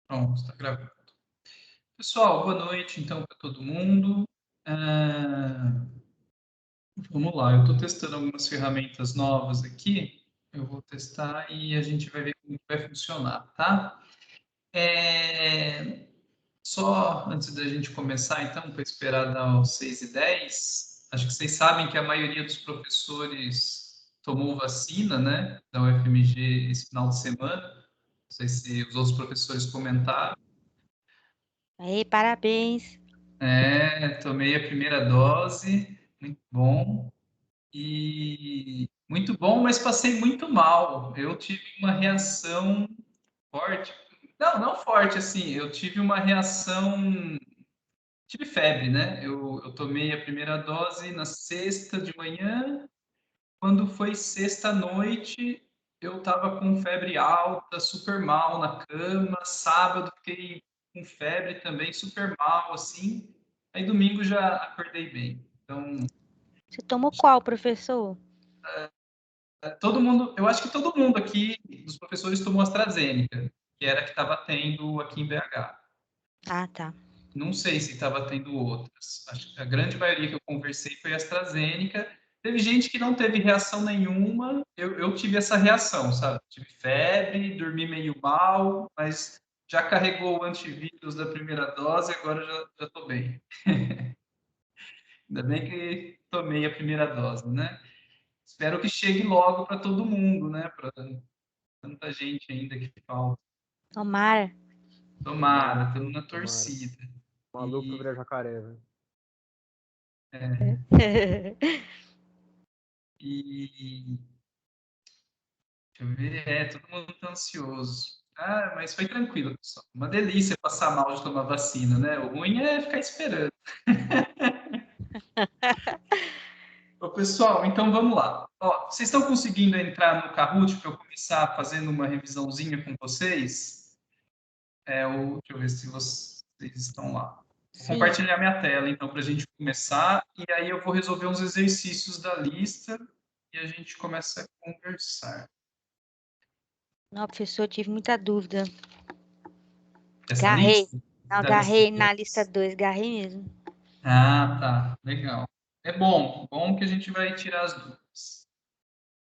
Pronto, está gravando. Pessoal, boa noite, então, para todo mundo. Vamos lá, eu estou testando algumas ferramentas novas aqui. Eu vou testar e a gente vai ver como vai funcionar, tá? Só antes da gente começar, então, para esperar dar os 6h10, acho que vocês sabem que a maioria dos professores tomou vacina, né, da UFMG esse final de semana. Não sei se os outros professores comentaram. Aí, parabéns. Tomei a primeira dose, muito bom. E muito bom, mas passei muito mal. Eu tive uma reação forte. Não, não forte, assim. Eu tive uma reação. Tive febre, né? Eu tomei a primeira dose na sexta de manhã. Quando foi sexta à noite, eu tava com febre alta, super mal na cama. Sábado fiquei com febre também, super mal, assim. Aí domingo já acordei bem. Então, Você tomou qual, professor? todo mundo, eu acho que todo mundo aqui, dos professores, tomou AstraZeneca, que era a que estava tendo aqui em BH. Ah, tá. Não sei se estava tendo outras. Acho que a grande maioria que eu conversei foi AstraZeneca. Teve gente que não teve reação nenhuma. Eu tive essa reação, sabe? Tive febre, dormi meio mal, mas já carregou o antivírus da primeira dose, agora já estou bem. Ainda bem que tomei a primeira dose, né? Espero que chegue logo para todo mundo, né? Para tanta gente ainda que falta. Tomara. Tomara, Tomara, estamos na tomara. torcida. Maluco pra E virar jacaré, velho. E deixa eu ver, todo mundo tá ansioso. Ah, mas foi tranquilo, pessoal. Uma delícia passar mal de tomar vacina, né? O ruim é ficar esperando. Ô, pessoal, então vamos lá. Ó, vocês estão conseguindo entrar no Kahoot para eu começar fazendo uma revisãozinha com vocês? Deixa eu ver se vocês estão lá. Vou Sim. compartilhar minha tela, então, para a gente começar. E aí eu vou resolver uns exercícios da lista e a gente começa a conversar. Não, professor, eu tive muita dúvida. Essa Garrei. lista? Não, Da lista garrei na lista 2. 2, garrei mesmo. Ah, tá. Legal. É bom. Bom que a gente vai tirar as dúvidas.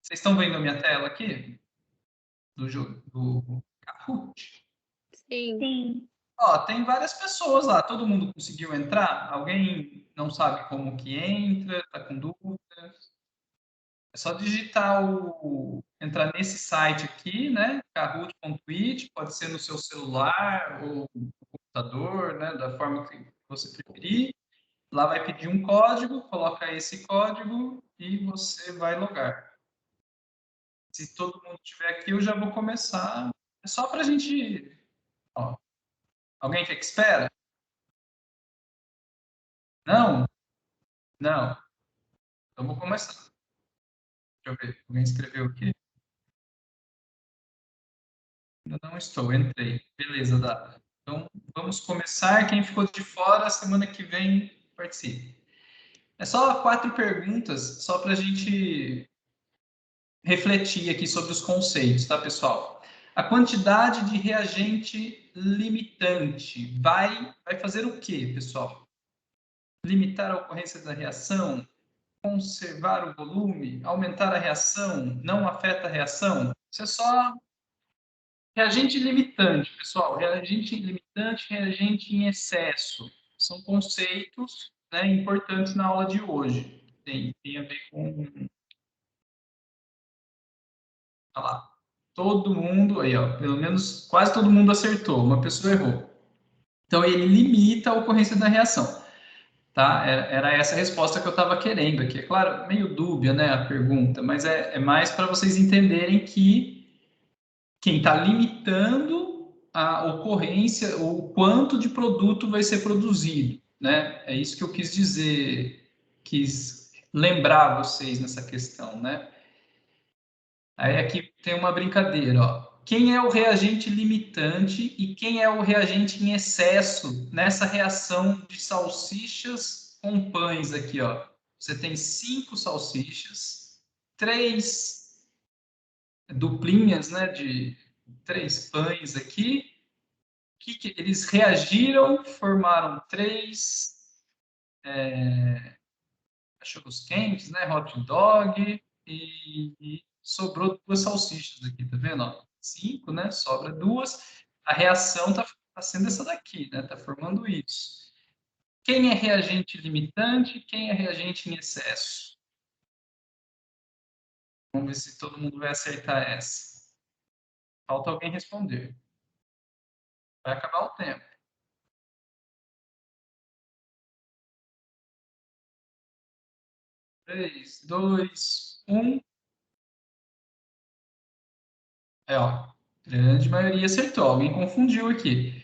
Vocês estão vendo a minha tela aqui? Do jogo, do Kahoot? Sim. Sim. Ó, tem várias pessoas lá. Todo mundo conseguiu entrar? Alguém não sabe como que entra? Tá com dúvidas? É só digitar entrar nesse site aqui, né? Kahoot.it, pode ser no seu celular ou no computador, né? Da forma que você preferir. Lá vai pedir um código, coloca esse código e você vai logar. Se todo mundo estiver aqui, eu já vou começar. É só para a gente. Ó, alguém quer que espera? Não? Não. Então vou começar. Deixa eu ver. Alguém escreveu aqui? Ainda não estou, entrei. Beleza, dá. Então vamos começar. Quem ficou de fora, semana que vem participe. É só 4 perguntas, só para a gente refletir aqui sobre os conceitos, tá, pessoal? A quantidade de reagente limitante vai fazer o quê, pessoal? Limitar a ocorrência da reação? Conservar o volume? Aumentar a reação? Não afeta a reação? Isso é só reagente limitante, pessoal. Reagente limitante, reagente em excesso. São conceitos, né, importantes na aula de hoje. Tem a ver com. Olha lá. Todo mundo, aí, ó, pelo menos quase todo mundo acertou, uma pessoa errou. Então, ele limita a ocorrência da reação. Tá? Era essa a resposta que eu estava querendo aqui. É claro, meio dúbia, né, a pergunta, mas é mais para vocês entenderem que quem está limitando a ocorrência, o quanto de produto vai ser produzido, né? É isso que eu quis dizer, quis lembrar vocês nessa questão, né? Aí aqui tem uma brincadeira, ó. Quem é o reagente limitante e quem é o reagente em excesso nessa reação de salsichas com pães aqui, ó? Você tem 5 salsichas, 3 duplinhas, né, de 3 pães aqui eles reagiram, formaram 3 cachorros quentes, né? Hot dog e sobrou 2 salsichas aqui, tá vendo? Ó, 5, né? Sobra 2. A reação tá sendo essa daqui, né? Tá formando isso. Quem é reagente limitante? Quem é reagente em excesso? Vamos ver se todo mundo vai acertar essa. Falta alguém responder. Vai acabar o tempo. 3, 2, 1. Ó, grande maioria acertou. Alguém confundiu aqui.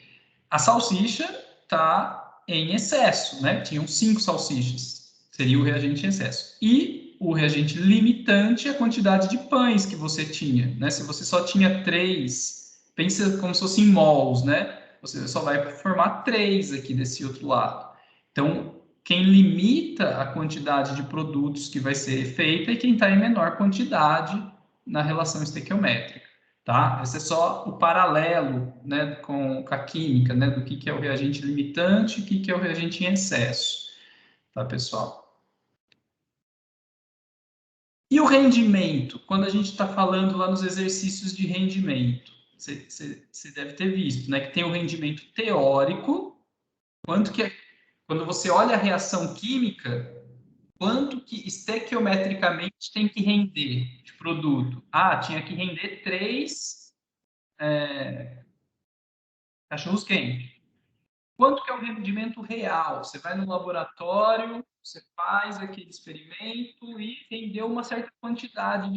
A salsicha está em excesso, né? Tinham 5 salsichas. Seria o reagente em excesso. E o reagente limitante é a quantidade de pães que você tinha, né? Se você só tinha 3, pensa como se fossem mols, né? Você só vai formar 3 aqui desse outro lado. Então, quem limita a quantidade de produtos que vai ser feita é quem está em menor quantidade na relação estequiométrica. Tá? Esse é só o paralelo, né, com a química, né, do que é o reagente limitante e o que é o reagente em excesso. Tá, pessoal? E o rendimento? Quando a gente está falando lá nos exercícios de rendimento, você deve ter visto, né, que tem o rendimento teórico, quando você olha a reação química, quanto que estequiometricamente tem que render de produto? Ah, tinha que render 3 cachorros quentes. Quanto que é o rendimento real? Você vai no laboratório, você faz aquele experimento e rendeu uma certa quantidade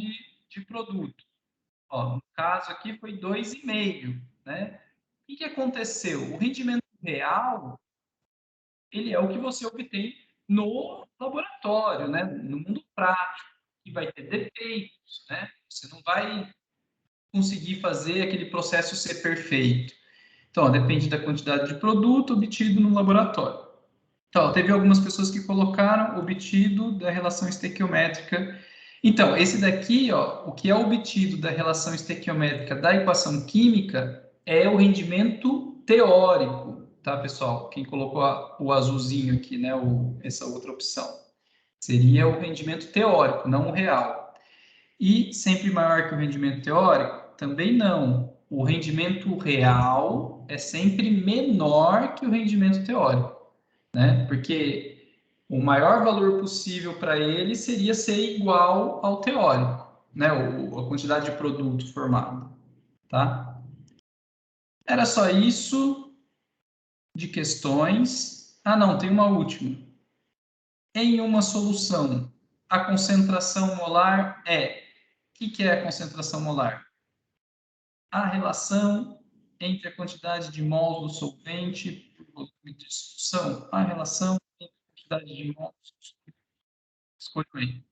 de produto. Ó, no caso aqui foi 2,5, né? O que aconteceu? O rendimento real, ele é o que você obtém no laboratório, né? No mundo prático, que vai ter defeitos, né? Você não vai conseguir fazer aquele processo ser perfeito. Então, ó, depende da quantidade de produto obtido no laboratório. Então, teve algumas pessoas que colocaram obtido da relação estequiométrica. Então, esse daqui, ó, o que é obtido da relação estequiométrica da equação química é o rendimento teórico, tá, pessoal? Quem colocou o azulzinho aqui, né, essa outra opção. Seria o rendimento teórico, não o real. E sempre maior que o rendimento teórico? Também não. O rendimento real é sempre menor que o rendimento teórico, né? Porque o maior valor possível para ele seria ser igual ao teórico, né? A quantidade de produto formado, tá? Era só isso de questões. Ah, não, tem uma última. Em uma solução, a concentração molar é... O que é a concentração molar? A relação entre a quantidade de mols do solvente por volume de solução. A relação entre a quantidade de mols do solvente. Escolha aí.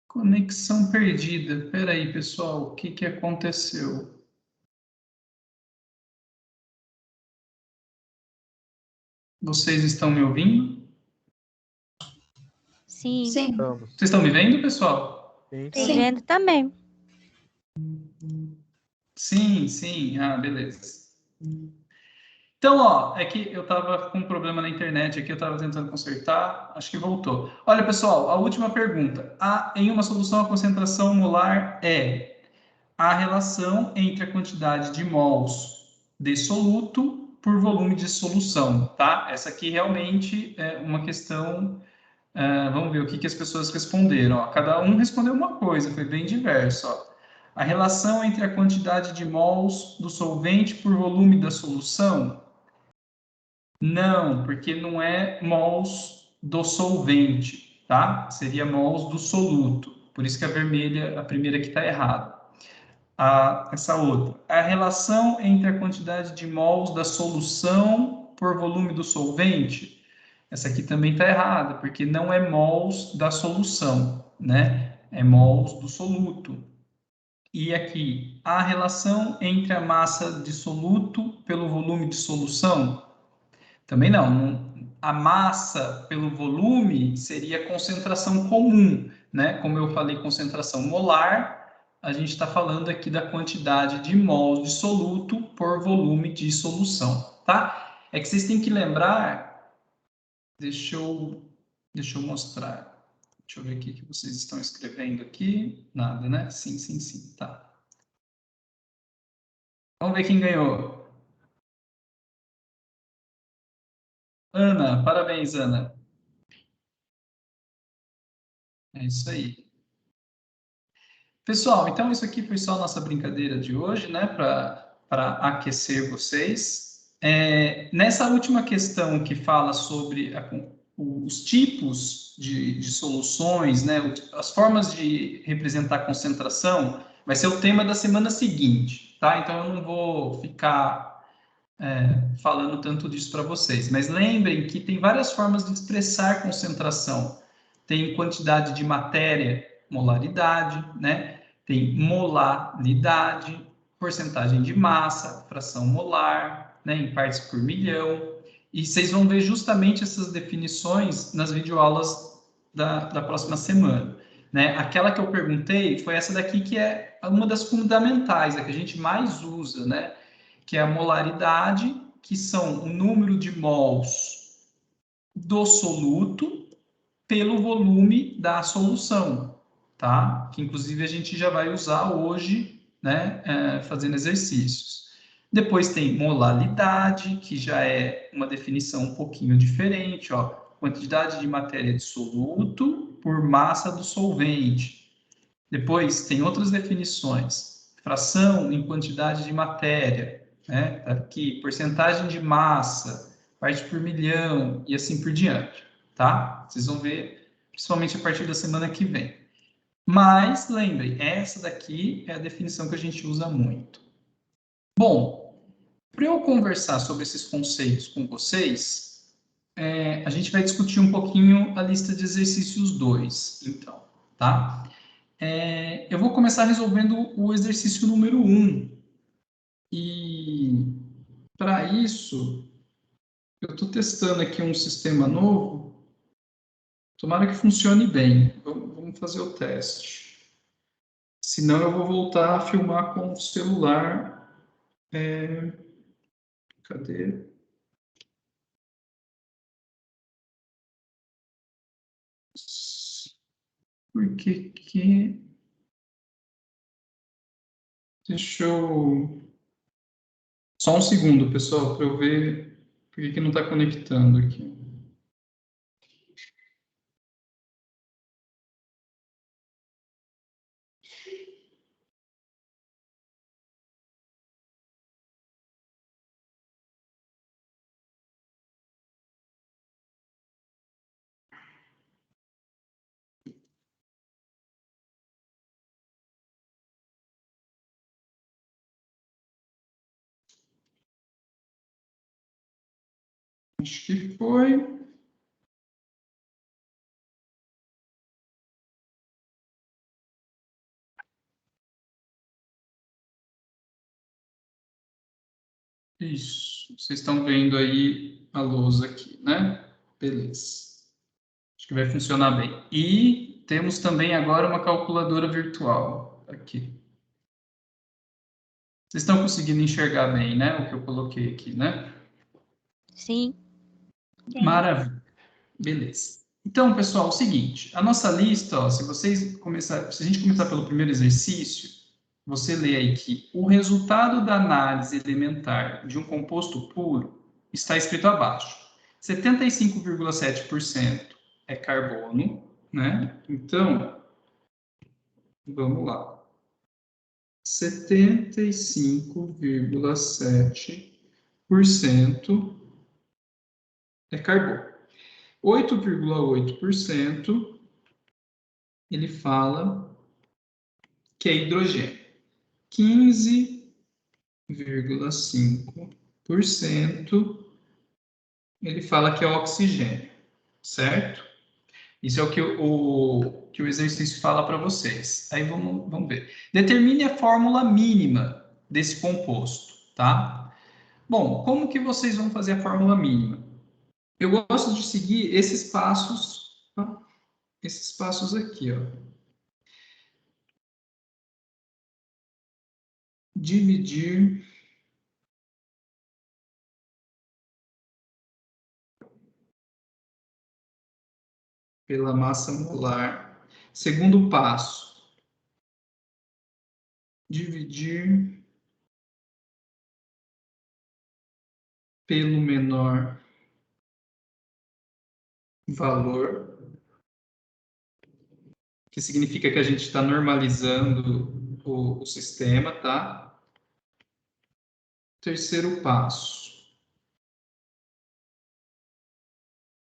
Conexão perdida. Espera aí, pessoal, o que aconteceu? Vocês estão me ouvindo? Sim. Sim. Vocês estão me vendo, pessoal? Sim. Tô vendo também. Sim, sim. Ah, beleza. Então, ó, é que eu estava com um problema na internet aqui, eu estava tentando consertar, acho que voltou. Olha, pessoal, a última pergunta. Em uma solução, a concentração molar é a relação entre a quantidade de mols de soluto por volume de solução, tá? Essa aqui realmente é uma questão... vamos ver o que as pessoas responderam. Ó. Cada um respondeu uma coisa, foi bem diverso. Ó. A relação entre a quantidade de mols do solvente por volume da solução? Não, porque não é mols do solvente, tá? Seria mols do soluto. Por isso que a vermelha, a primeira aqui está errada. Essa outra. A relação entre a quantidade de mols da solução por volume do solvente? Essa aqui também está errada, porque não é mols da solução, né? É mols do soluto. E aqui, a relação entre a massa de soluto pelo volume de solução? Também não. A massa pelo volume seria concentração comum, né? Como eu falei, concentração molar, a gente está falando aqui da quantidade de mols de soluto por volume de solução, tá? É que vocês têm que lembrar, deixa eu mostrar. Deixa eu ver aqui o que vocês estão escrevendo aqui. Nada, né? Sim, sim, sim, tá. Vamos ver quem ganhou. Ana, parabéns, Ana. É isso aí. Pessoal, então isso aqui foi só a nossa brincadeira de hoje, né, para aquecer vocês. Nessa última questão que fala sobre os tipos de soluções, né, as formas de representar concentração, vai ser o tema da semana seguinte, tá? Então eu não vou ficar falando tanto disso para vocês, mas lembrem que tem várias formas de expressar concentração. Tem quantidade de matéria, molaridade, né? Tem molaridade, porcentagem de massa, fração molar, né, em partes por milhão. E vocês vão ver justamente essas definições nas videoaulas da próxima semana. Né? Aquela que eu perguntei foi essa daqui, que é uma das fundamentais, a que a gente mais usa, né? Que é a molaridade, que são o número de mols do soluto pelo volume da solução, tá? Que inclusive a gente já vai usar hoje, né, fazendo exercícios. Depois tem molaridade, que já é uma definição um pouquinho diferente, ó, quantidade de matéria de soluto por massa do solvente. Depois tem outras definições, fração em quantidade de matéria, né? Aqui, porcentagem de massa, parte por milhão e assim por diante, tá? Vocês vão ver, principalmente a partir da semana que vem. Mas, lembrem, essa daqui é a definição que a gente usa muito. Bom, para eu conversar sobre esses conceitos com vocês, a gente vai discutir um pouquinho a lista de exercícios 2, então, tá? Eu vou começar resolvendo o exercício número 1. E, para isso, eu estou testando aqui um sistema novo. Tomara que funcione bem. Vamos fazer o teste. Senão, eu vou voltar a filmar com o celular. Cadê? Por que que... Deixa eu... Só um segundo, pessoal, para eu ver por que não está conectando aqui. Acho que foi. Isso. Vocês estão vendo aí a lousa aqui, né? Beleza. Acho que vai funcionar bem. E temos também agora uma calculadora virtual aqui. Vocês estão conseguindo enxergar bem, né? O que eu coloquei aqui, né? Sim. Maravilha. Beleza. Então, pessoal, é o seguinte, a nossa lista, ó, se a gente começar pelo primeiro exercício, você lê aí que o resultado da análise elementar de um composto puro está escrito abaixo. 75,7% é carbono, né? Então, vamos lá. 75,7% é carbono. 8,8% ele fala que é hidrogênio. 15,5% ele fala que é oxigênio, certo? Isso é o que o exercício fala para vocês. Aí vamos ver. Determine a fórmula mínima desse composto, tá? Bom, como que vocês vão fazer a fórmula mínima? Eu gosto de seguir esses passos, tá? Esses passos aqui, ó. Dividir pela massa molar. Segundo passo, dividir pelo menor valor, que significa que a gente está normalizando o sistema, tá? Terceiro passo,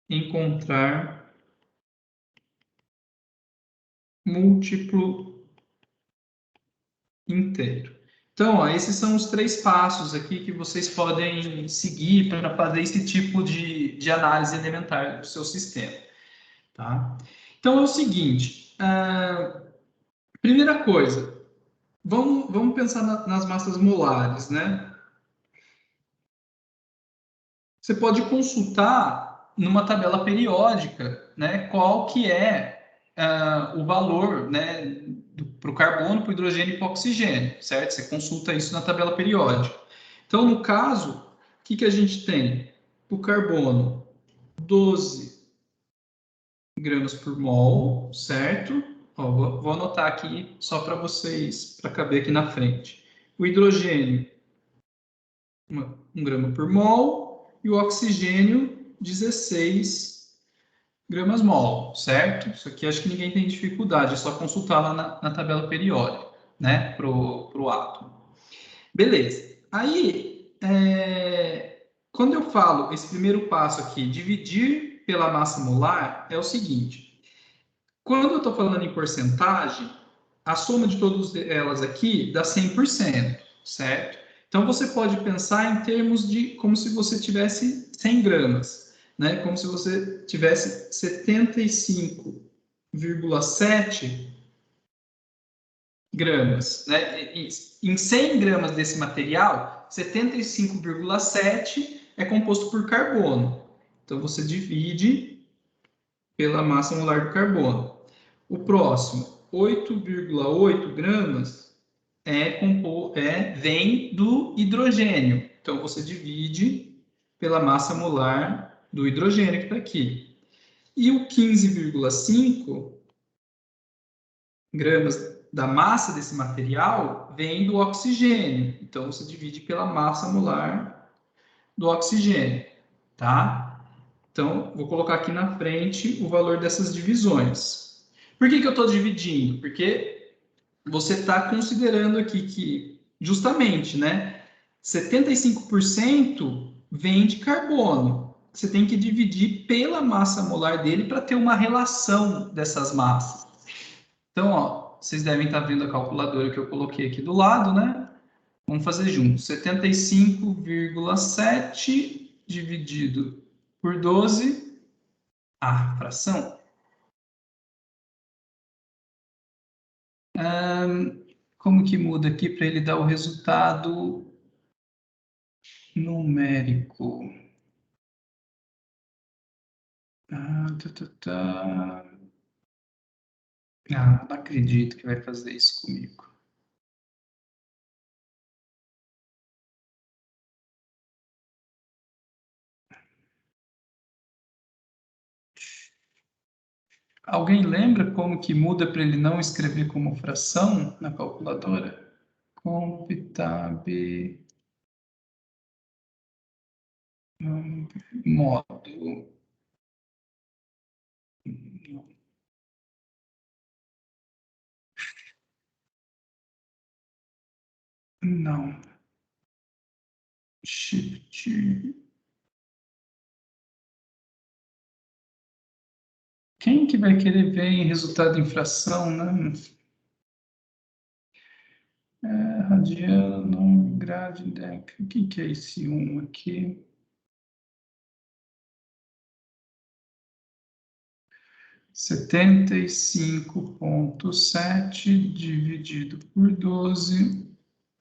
encontrar múltiplo inteiro. Então, ó, esses são os 3 passos aqui que vocês podem seguir para fazer esse tipo de análise elementar do seu sistema. Tá? Então, é o seguinte, primeira coisa, vamos pensar nas massas molares, né? Você pode consultar numa tabela periódica, né, qual que é o valor, né, para o carbono, para o hidrogênio e para o oxigênio, certo? Você consulta isso na tabela periódica. Então, no caso, o que a gente tem? O carbono, 12 gramas por mol, certo? Ó, vou anotar aqui só para vocês, para caber aqui na frente. O hidrogênio, 1 grama por mol, e o oxigênio, 16 gramas mol, certo? Isso aqui acho que ninguém tem dificuldade, é só consultar lá na tabela periódica, né, pro átomo. Beleza. Aí, quando eu falo esse primeiro passo aqui, dividir pela massa molar, é o seguinte, quando eu estou falando em porcentagem, a soma de todas elas aqui dá 100%, certo? Então, você pode pensar em termos de como se você tivesse 100 gramas, né? Como se você tivesse 75,7 gramas, né? Em 100 gramas desse material, 75,7 é composto por carbono. Então, você divide pela massa molar do carbono. O próximo, 8,8 gramas, vem do hidrogênio. Então, você divide pela massa molar do hidrogênio que está aqui. E o 15,5 gramas da massa desse material vem do oxigênio. Então, você divide pela massa molar do oxigênio, tá? Então, vou colocar aqui na frente o valor dessas divisões. Por que eu estou dividindo? Porque você está considerando aqui que, justamente, né, 75% vem de carbono. Você tem que dividir pela massa molar dele para ter uma relação dessas massas. Então, ó, vocês devem estar vendo a calculadora que eu coloquei aqui do lado, né? Vamos fazer junto. 75,7 dividido por 12, a fração. Como que muda aqui para ele dar o resultado numérico? Não acredito que vai fazer isso comigo. Alguém lembra como que muda para ele não escrever como fração na calculadora? Compitab modo. Não. Shift. Quem que vai querer ver em resultado em fração, né? Radiano, grade, deca. O que é esse 1 aqui? Setenta e 75,7 dividido por 12.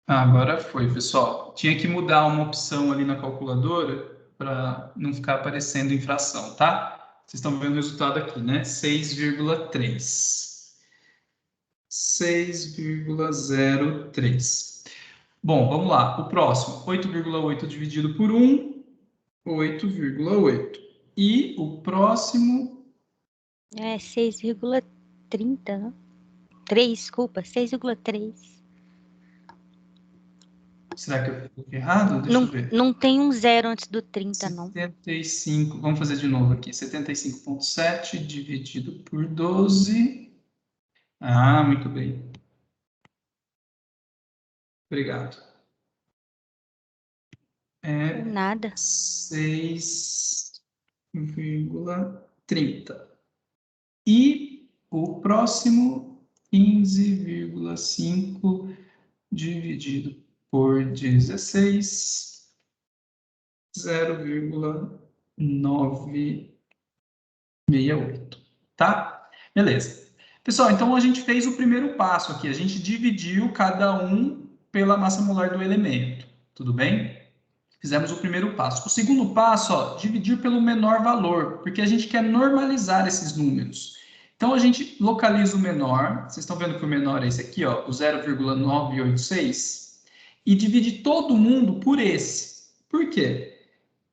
Agora foi, pessoal. Tinha que mudar uma opção ali na calculadora para não ficar aparecendo em fração, tá? Vocês estão vendo o resultado aqui, né? 6,3. 6,03. Bom, vamos lá. O próximo, 8,8 dividido por 1, 8,8. E o próximo... É 6,30, né? 3, desculpa, 6,3. Será que eu fiz errado? Deixa eu ver. Não tem um zero antes do 30, não. 75, vamos fazer de novo aqui. 75,7 dividido por 12. Ah, muito bem. Obrigado. É Nada. 6,30. E o próximo, 15,5 dividido por 16, 0,968, tá? Beleza. Pessoal, então a gente fez o primeiro passo aqui, a gente dividiu cada um pela massa molar do elemento, tudo bem? Fizemos o primeiro passo. O segundo passo, ó, dividir pelo menor valor, porque a gente quer normalizar esses números. Então, a gente localiza o menor, vocês estão vendo que o menor é esse aqui, ó, o 0,986, e divide todo mundo por esse. Por quê?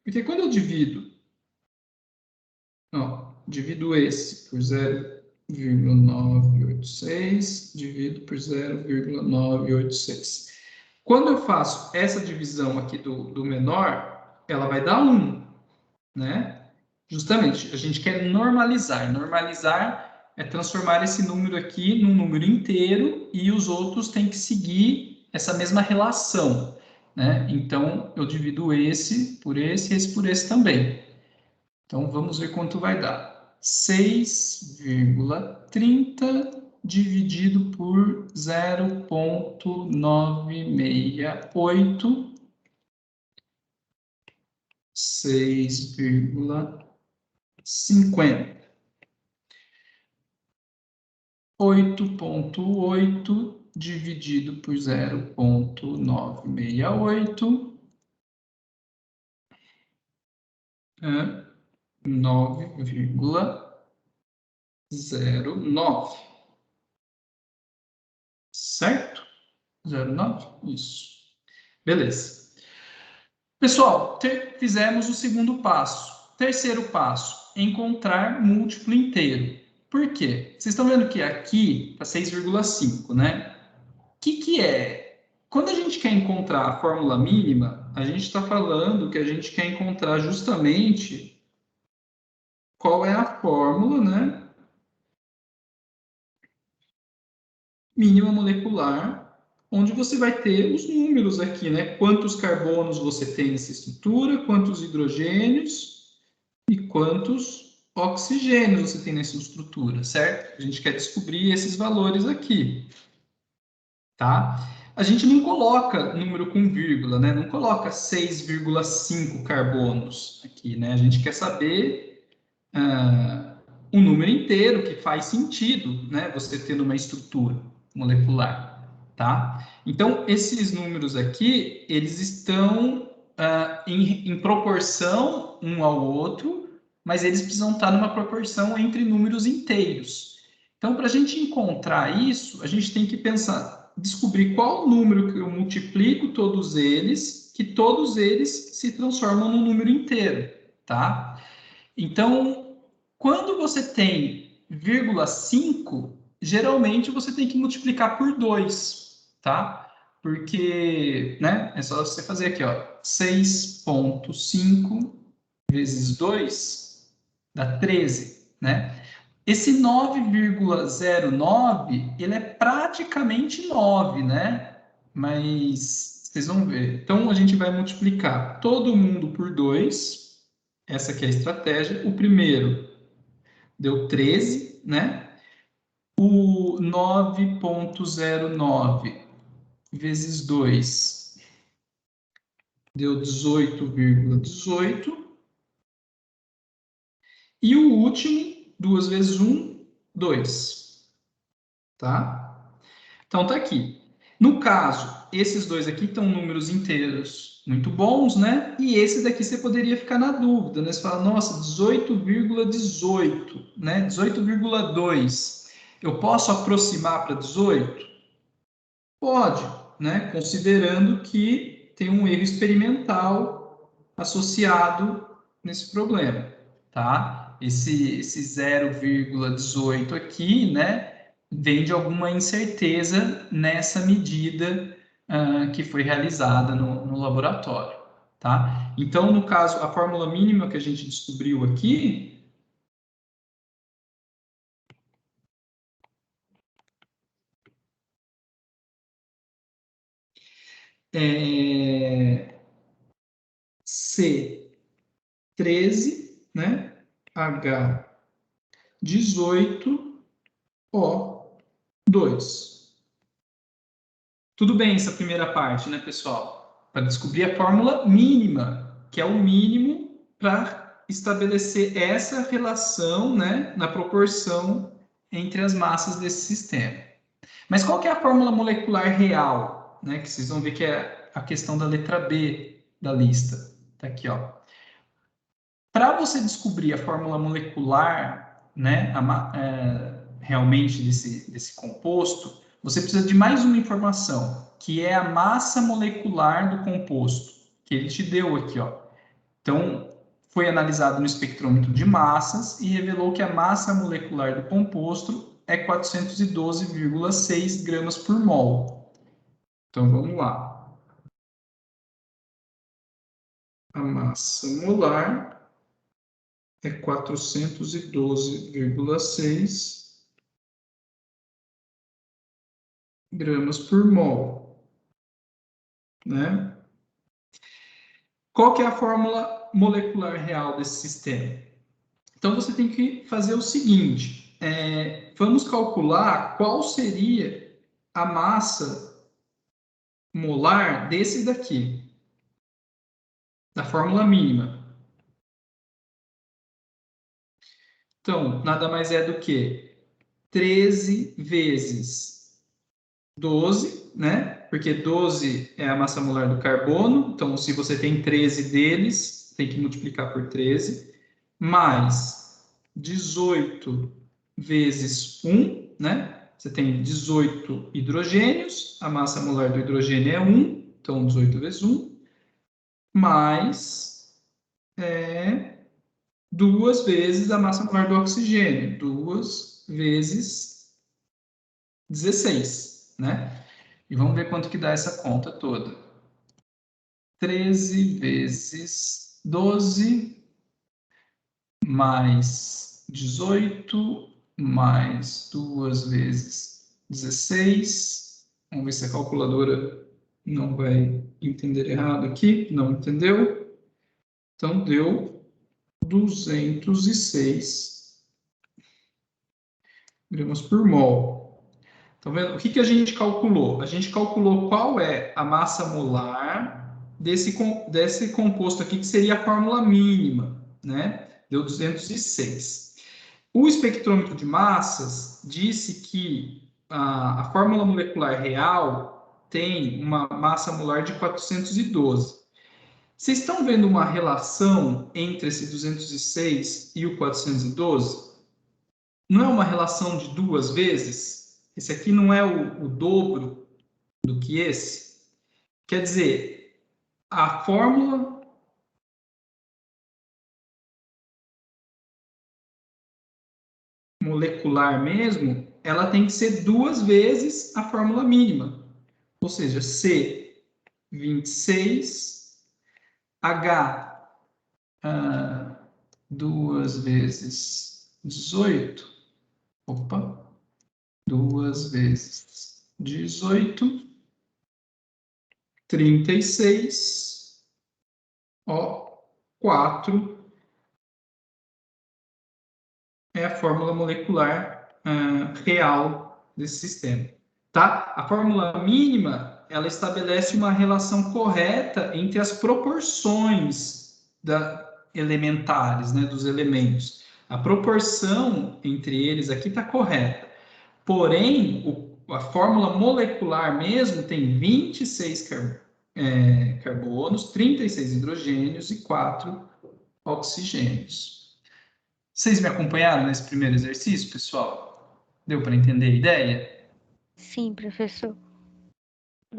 Porque quando eu divido, ó, divido esse por 0,986, divido por 0,986. Quando eu faço essa divisão aqui do menor, ela vai dar 1, né? Justamente, a gente quer normalizar. Normalizar é transformar esse número aqui num número inteiro e os outros têm que seguir essa mesma relação, né? Então, eu divido esse por esse também. Então, vamos ver quanto vai dar. 6,30 dividido por 0,968, 6,50. 8,8 dividido por 0,968 é 9,09. Certo? 0,9? Isso. Beleza. Pessoal, fizemos o segundo passo. Terceiro passo, encontrar múltiplo inteiro. Por quê? Vocês estão vendo que aqui está 6,5, né? O que é? Quando a gente quer encontrar a fórmula mínima, a gente está falando que a gente quer encontrar justamente qual é a fórmula, né? Mínima molecular, onde você vai ter os números aqui, né? Quantos carbonos você tem nessa estrutura, quantos hidrogênios e quantos oxigênios você tem nessa estrutura, certo? A gente quer descobrir esses valores aqui, tá? A gente não coloca número com vírgula, né? Não coloca 6,5 carbonos aqui, né? A gente quer saber um número inteiro que faz sentido, né? Você tendo uma estrutura molecular, tá? Então, esses números aqui, eles estão em proporção um ao outro, mas eles precisam estar numa proporção entre números inteiros. Então, para a gente encontrar isso, a gente tem que pensar, descobrir qual número que eu multiplico todos eles, que todos eles se transformam num número inteiro, tá? Então, quando você tem 0,5, geralmente você tem que multiplicar por 2, tá? Porque, né, é só você fazer aqui, ó, 6,5 vezes 2 dá 13, né? Esse 9,09, ele é praticamente 9, né? mas vocês vão ver. Então, a gente vai multiplicar todo mundo por 2. Essa aqui é a estratégia. O primeiro deu 13, né? O 9,09 vezes 2 deu 18,18. E o último, 2 vezes 1, 2. Tá? Então, tá aqui. No caso, esses dois aqui estão números inteiros muito bons, né? E esse daqui você poderia ficar na dúvida, né? Você fala, nossa, 18,18, né? 18,2. Eu posso aproximar para 18? Pode, né? Considerando que tem um erro experimental associado nesse problema, tá? Esse 0,18 aqui, né? Vem de alguma incerteza nessa medida que foi realizada no laboratório, tá? Então, no caso, a fórmula mínima que a gente descobriu aqui é C13, né? H18O2. Tudo bem essa primeira parte, né, pessoal? Para descobrir a fórmula mínima, que é o mínimo para estabelecer essa relação, né, na proporção entre as massas desse sistema. Mas qual que é a fórmula molecular real, né, que vocês vão ver que é a questão da letra B da lista. Tá aqui, ó. Para você descobrir a fórmula molecular, né, realmente desse composto, você precisa de mais uma informação, que é a massa molecular do composto, que ele te deu aqui, ó. Então, foi analisado no espectrômetro de massas e revelou que a massa molecular do composto é 412,6 gramas por mol. Então, vamos lá. A massa molar é 412,6 gramas por mol, né? Qual que é a fórmula molecular real desse sistema? Então, você tem que fazer o seguinte, vamos calcular qual seria a massa molar desse daqui, da fórmula mínima. Então, nada mais é do que 13 vezes 12, né? Porque 12 é a massa molar do carbono, então se você tem 13 deles, tem que multiplicar por 13, mais 18 vezes 1, né? Você tem 18 hidrogênios, a massa molar do hidrogênio é 1, então 18 vezes 1, mais 2 vezes a massa molar do oxigênio, 2 vezes 16, né? E vamos ver quanto que dá essa conta toda. 13 vezes 12 mais 18 mais 2 vezes 16. Vamos ver se a calculadora não vai entender errado aqui. Não entendeu? Então, deu 206 gramas por mol. Tá vendo? O que a gente calculou? A gente calculou qual é a massa molar desse composto aqui, que seria a fórmula mínima, né? Deu 206. O espectrômetro de massas disse que a fórmula molecular real tem uma massa molar de 412. Vocês estão vendo uma relação entre esse 206 e o 412? Não é uma relação de 2 vezes? Esse aqui não é o dobro do que esse? Quer dizer, a fórmula molecular mesmo, ela tem que ser 2 vezes a fórmula mínima. Ou seja, C26, H 2 vezes 18. Opa! 2 vezes 18 36 O4 é a fórmula molecular real desse sistema, tá? A fórmula mínima, ela estabelece uma relação correta entre as proporções elementares, né, dos elementos. A proporção entre eles aqui está correta. Porém, a fórmula molecular mesmo tem 26 carbonos, 36 hidrogênios e 4 oxigênios. Vocês me acompanharam nesse primeiro exercício, pessoal? Deu para entender a ideia? Sim, professor.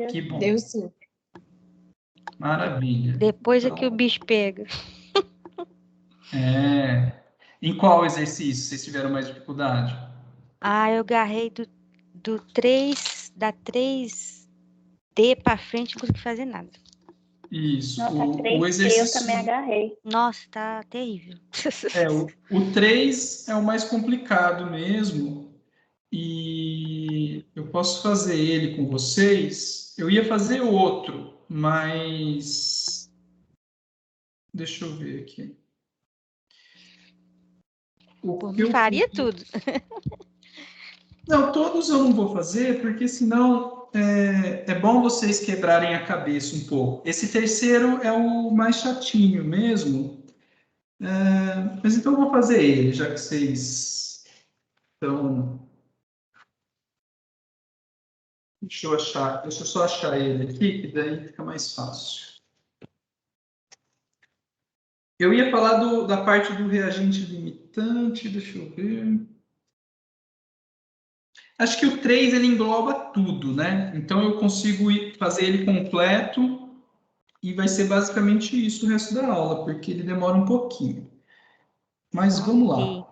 Que bom. Deu sim. Maravilha. Depois é que o bicho pega. Em qual exercício vocês tiveram mais dificuldade? Eu agarrei do 3, da 3D para frente, não consegui fazer nada. Isso. Nossa, O 3D exercício... eu também agarrei. Nossa, tá terrível. O 3 é o mais complicado mesmo. E eu posso fazer ele com vocês. Eu ia fazer outro, mas... Deixa eu ver aqui. Por mim, faria tudo. Não, todos eu não vou fazer, porque senão é bom vocês quebrarem a cabeça um pouco. Esse terceiro é o mais chatinho mesmo. Mas então eu vou fazer ele, já que vocês estão... Deixa eu só achar ele aqui, que daí fica mais fácil. Eu ia falar da parte do reagente limitante, deixa eu ver. Acho que o 3 ele engloba tudo, né? Então eu consigo fazer ele completo e vai ser basicamente isso o resto da aula, porque ele demora um pouquinho. Mas vamos lá.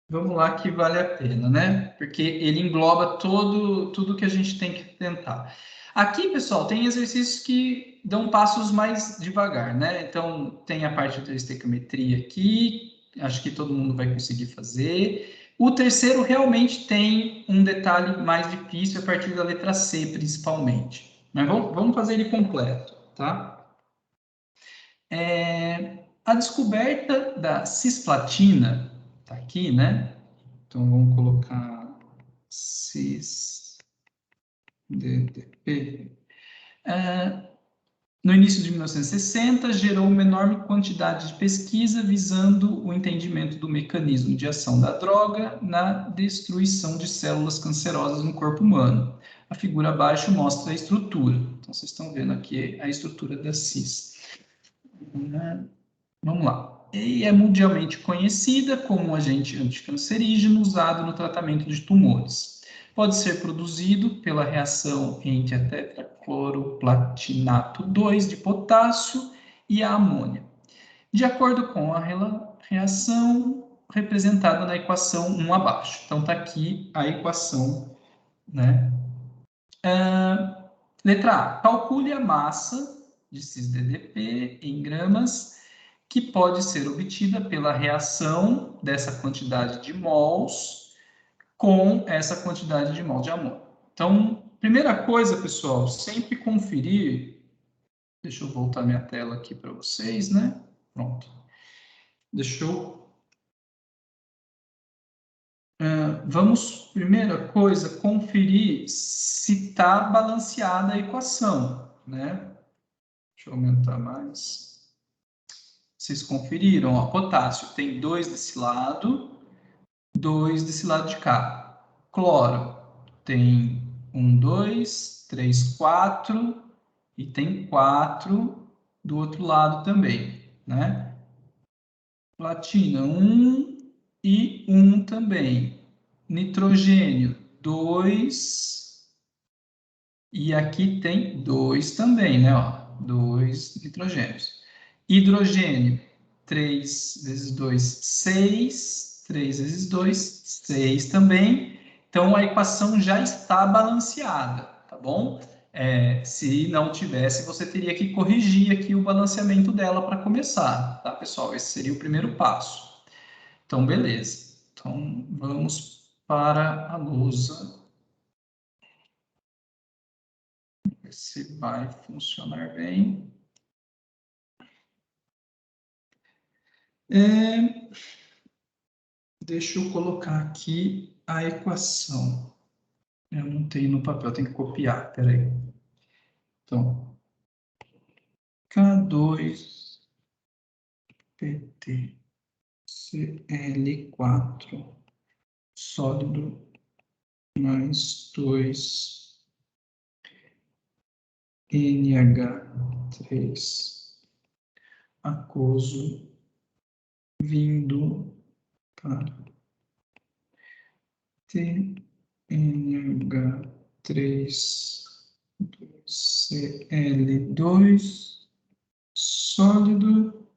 Vamos lá que vale a pena, né? Porque ele engloba tudo que a gente tem que tentar. Aqui, pessoal, tem exercícios que dão passos mais devagar, né? Então, tem a parte da estequiometria aqui, acho que todo mundo vai conseguir fazer. O terceiro realmente tem um detalhe mais difícil a partir da letra C, principalmente. Mas vamos fazer ele completo, tá? A descoberta da cisplatina, tá aqui, né? Então, vamos colocar cis-DDP. No início de 1960, gerou uma enorme quantidade de pesquisa visando o entendimento do mecanismo de ação da droga na destruição de células cancerosas no corpo humano. A figura abaixo mostra a estrutura. Então, vocês estão vendo aqui a estrutura da cis. Vamos lá. E é mundialmente conhecida como um agente anticancerígeno usado no tratamento de tumores. Pode ser produzido pela reação entre a tetracloroplatinato 2 de potássio e a amônia, de acordo com a reação representada na equação 1 abaixo. Então, está aqui a equação, né? Letra A. Calcule a massa de cis-DDP em gramas que pode ser obtida pela reação dessa quantidade de mols com essa quantidade de mols de amônio. Então, primeira coisa, pessoal, sempre conferir... Deixa eu voltar minha tela aqui para vocês, né? Pronto. Deixa eu... vamos, primeira coisa, conferir se está balanceada a equação, né? Deixa eu aumentar mais. Vocês conferiram, ó, potássio tem 2 desse lado, 2 desse lado de cá. Cloro tem 1, 2, 3, 4 e tem 4 do outro lado também, né? Platina 1 e 1 também. Nitrogênio 2 e aqui tem 2 também, né? Ó, 2 nitrogênios. Hidrogênio 3 vezes 2, 6. 3 vezes 2, 6 também. Então, a equação já está balanceada, tá bom? Se não tivesse, você teria que corrigir aqui o balanceamento dela para começar, tá, pessoal? Esse seria o primeiro passo. Então, beleza. Então, vamos para a lousa. ver se vai funcionar bem. Deixa eu colocar aqui a equação. Eu não tenho no papel, tenho que copiar, peraí. Então, K2 PT Cl4 sólido mais 2 NH3 aquoso vindo para TNH3 Cl2 sólido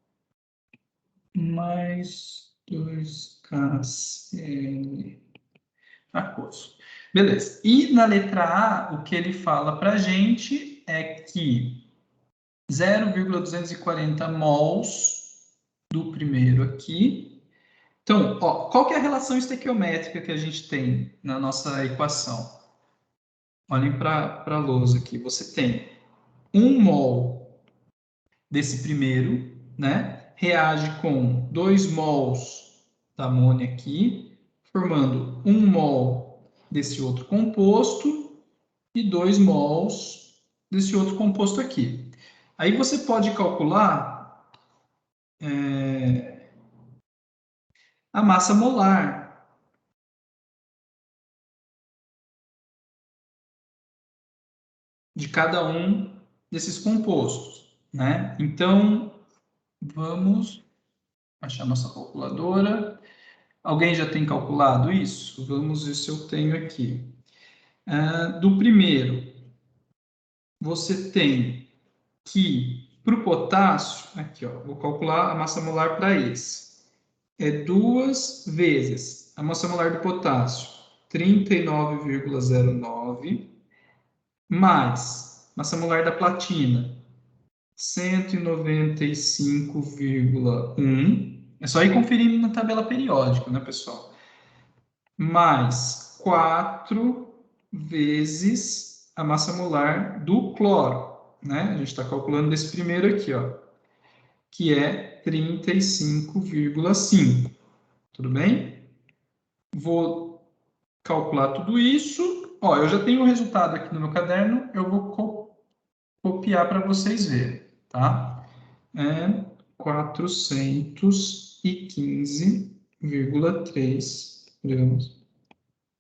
mais 2KCl aquoso. Beleza. E na letra A, o que ele fala para a gente é que 0,240 mols do primeiro aqui. Então, ó, qual que é a relação estequiométrica que a gente tem na nossa equação? Olhem para a lousa aqui. Você tem 1 mol desse primeiro, né? Reage com 2 mols da amônia aqui, formando 1 mol desse outro composto e 2 mols desse outro composto aqui. Aí você pode calcular a massa molar de cada um desses compostos, né? Então, vamos achar nossa calculadora. Alguém já tem calculado isso? Vamos ver se eu tenho aqui. Do primeiro, você tem que, para o potássio, aqui, ó, vou calcular a massa molar para esse. É 2 vezes a massa molar do potássio, 39,09, mais massa molar da platina, 195,1. É só ir conferindo na tabela periódica, né, pessoal? Mais 4 vezes a massa molar do cloro, né? A gente está calculando desse primeiro aqui, ó, que é 35,5. Tudo bem? Vou calcular tudo isso. Ó, eu já tenho o resultado aqui no meu caderno, eu vou copiar para vocês verem, tá? 415,3 gramas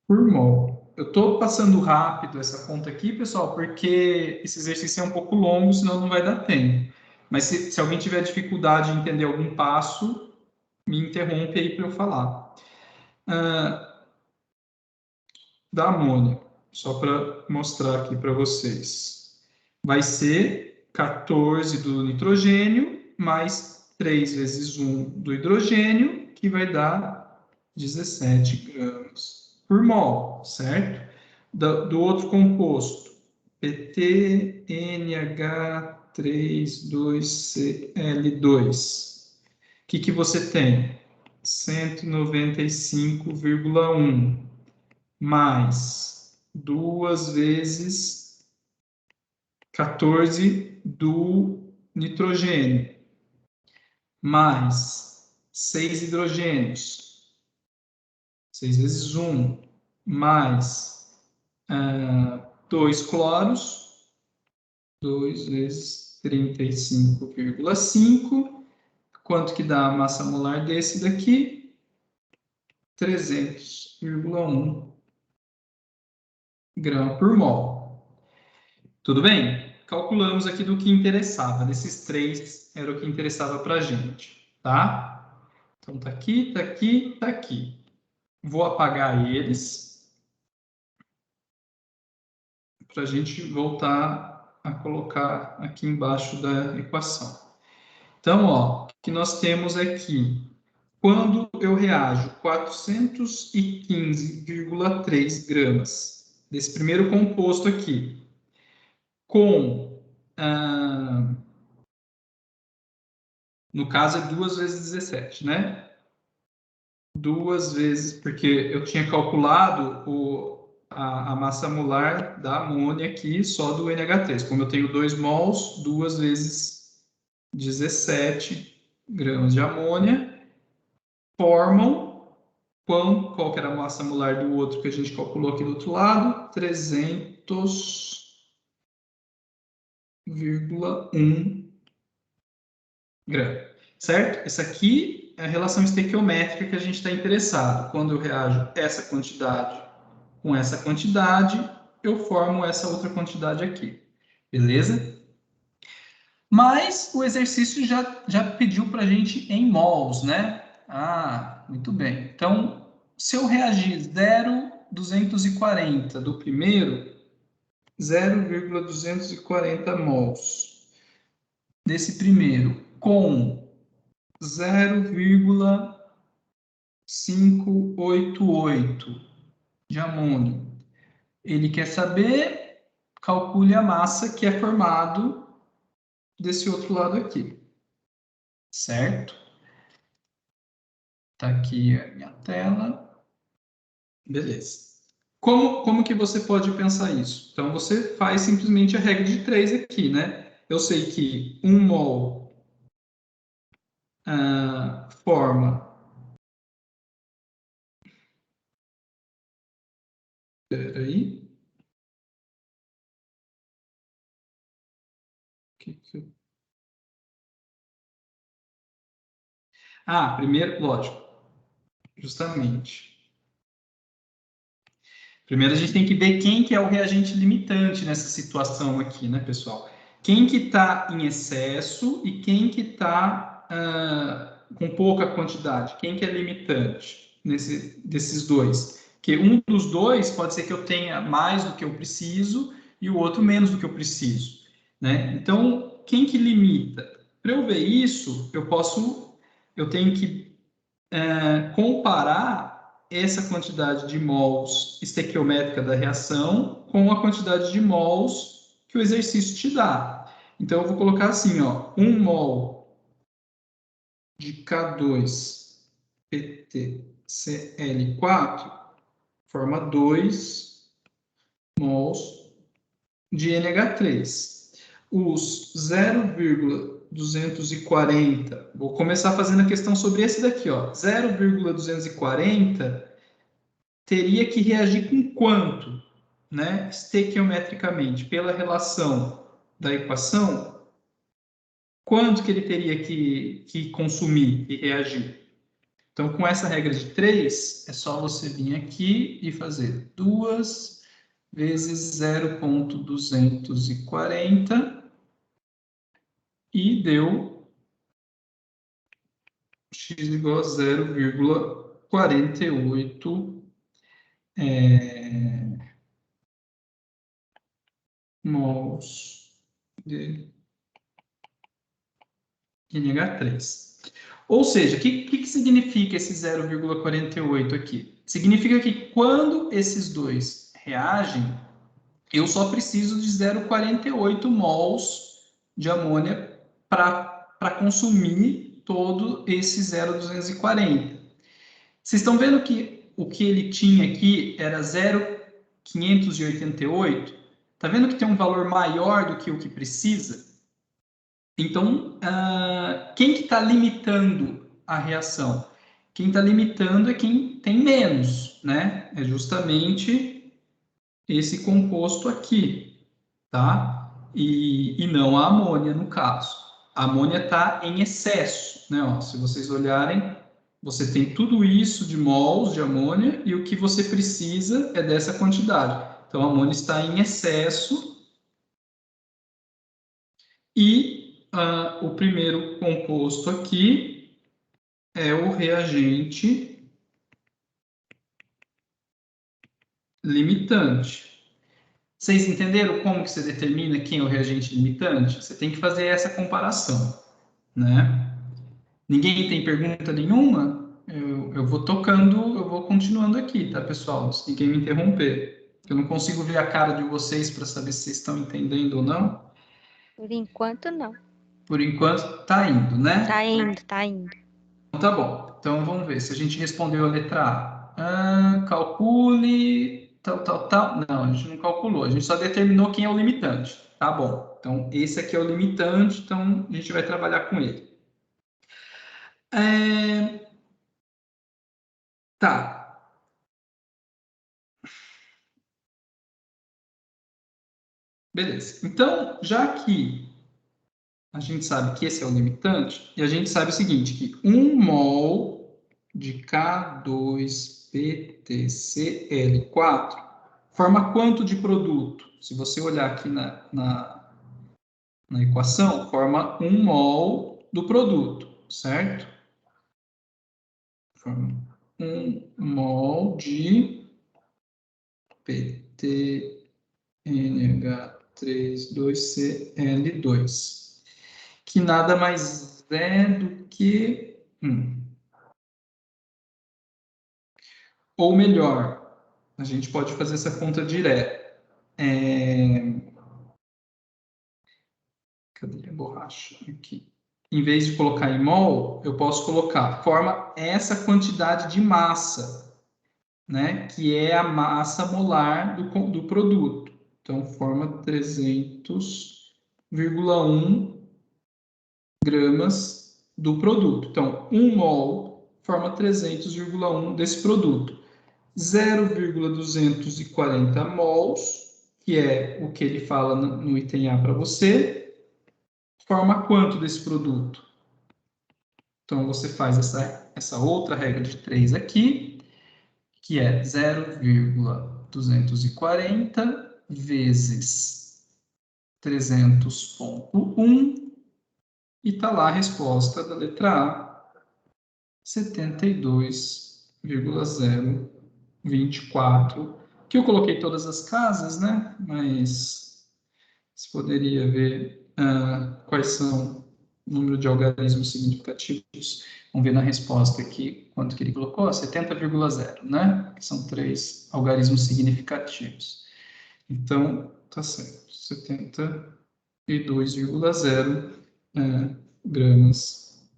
por mol. Eu estou passando rápido essa conta aqui, pessoal, porque esse exercício é um pouco longo, senão não vai dar tempo. Mas se alguém tiver dificuldade em entender algum passo, me interrompe aí para eu falar. Da amônia, só para mostrar aqui para vocês. Vai ser 14 do nitrogênio mais 3 vezes 1 do hidrogênio, que vai dar 17 gramas por mol, certo? Do outro composto, PTNH32Cl2. O que você tem? 195,1 mais 2 vezes 14 do nitrogênio, mais 6 hidrogênios, 6 vezes 1, mais 2 cloros, 2 vezes 35,5. Quanto que dá a massa molar desse daqui? 300,1 grama por mol. Tudo bem? Calculamos aqui do que interessava. Desses 3 era o que interessava para a gente, tá? Então, tá aqui, tá aqui, tá aqui. Vou apagar eles para a gente voltar a colocar aqui embaixo da equação. Então, ó, o que nós temos aqui? Quando eu reajo 415,3 gramas desse primeiro composto aqui com, no caso, é 2 vezes 17, né? 2 vezes, porque eu tinha calculado a massa molar da amônia aqui, só do NH3. Como eu tenho 2 mols, 2 vezes 17 gramas de amônia, formam, qual que era a massa molar do outro que a gente calculou aqui do outro lado? 300,1 gramas. Certo? Essa aqui é a relação estequiométrica que a gente está interessado. Quando eu reajo essa quantidade com essa quantidade, eu formo essa outra quantidade aqui. Beleza? Mas o exercício já pediu para a gente em mols, né? Ah, muito bem. Então, se eu reagir 0,240 do primeiro, 0,240 mols desse primeiro com 0,588 de amônio. Ele quer saber, calcule a massa que é formado desse outro lado aqui. Certo? Tá aqui a minha tela. Beleza. Como que você pode pensar isso? Então, você faz simplesmente a regra de 3 aqui, né? Eu sei que 1 mol forma... Peraí. Primeiro, lógico, justamente. Primeiro a gente tem que ver quem que é o reagente limitante nessa situação aqui, né, pessoal? Quem que está em excesso e quem que está com pouca quantidade? Quem que é limitante desses dois? Porque um dos dois pode ser que eu tenha mais do que eu preciso e o outro menos do que eu preciso, né? Então, quem que limita? Para eu ver isso, eu tenho que comparar essa quantidade de mols estequiométrica da reação com a quantidade de mols que o exercício te dá. Então, eu vou colocar assim, ó, 1 mol de K2PtCl4 forma 2 mols de NH3. Os 0,240, vou começar fazendo a questão sobre esse daqui, ó, 0,240 teria que reagir com quanto, né, estequiometricamente, pela relação da equação, quanto que ele teria que consumir e reagir. Então, com essa regra de 3, é só você vir aqui e fazer 2 vezes 0,240 e deu x igual a 0,48 mols de NH3. Ou seja, o que significa esse 0,48 aqui? Significa que quando esses dois reagem, eu só preciso de 0,48 mols de amônia para consumir todo esse 0,240. Vocês estão vendo que o que ele tinha aqui era 0,588? Está vendo que tem um valor maior do que o que precisa? Então, quem que está limitando a reação? Quem está limitando é quem tem menos, né? É justamente esse composto aqui, tá? E não a amônia, no caso. A amônia está em excesso, né? Ó, se vocês olharem, você tem tudo isso de mols de amônia e o que você precisa é dessa quantidade. Então, a amônia está em excesso e o primeiro composto aqui é o reagente limitante. Vocês entenderam como que você determina quem é o reagente limitante? Você tem que fazer essa comparação, né? Ninguém tem pergunta nenhuma? Eu vou tocando, eu vou continuando aqui, tá, pessoal? Se ninguém me interromper. Eu não consigo ver a cara de vocês para saber se vocês estão entendendo ou não. Por enquanto, não. Por enquanto, tá indo, né? Tá indo, tá indo. Tá bom. Então, vamos ver se a gente respondeu a letra A. Calcule tal. Não, a gente não calculou, a gente só determinou quem é o limitante. Tá bom, então esse aqui é o limitante, então a gente vai trabalhar com ele. Tá. Beleza. Então, já que a gente sabe que esse é o limitante, e a gente sabe o seguinte, que 1 mol de K2PtCl4 forma quanto de produto? Se você olhar aqui na equação, forma 1 mol do produto, certo? Forma 1 mol de PtNH32Cl2, que nada mais é do que... Ou melhor, a gente pode fazer essa conta direta. Cadê a borracha? Aqui. Em vez de colocar em mol, eu posso colocar, forma essa quantidade de massa, né? Que é a massa molar do produto. Então, forma 300,1 gramas do produto. Então, 1 mol forma 300,1 desse produto. 0,240 mols, que é o que ele fala no item A para você, forma quanto desse produto? Então, você faz essa outra regra de 3 aqui, que é 0,240 vezes 300,1, e está lá a resposta da letra A, 72,024, que eu coloquei todas as casas, né? Mas você poderia ver quais são o número de algarismos significativos. Vamos ver na resposta aqui quanto que ele colocou, 70,0, né? Que são 3 algarismos significativos. Então, tá certo, 72,0 gramas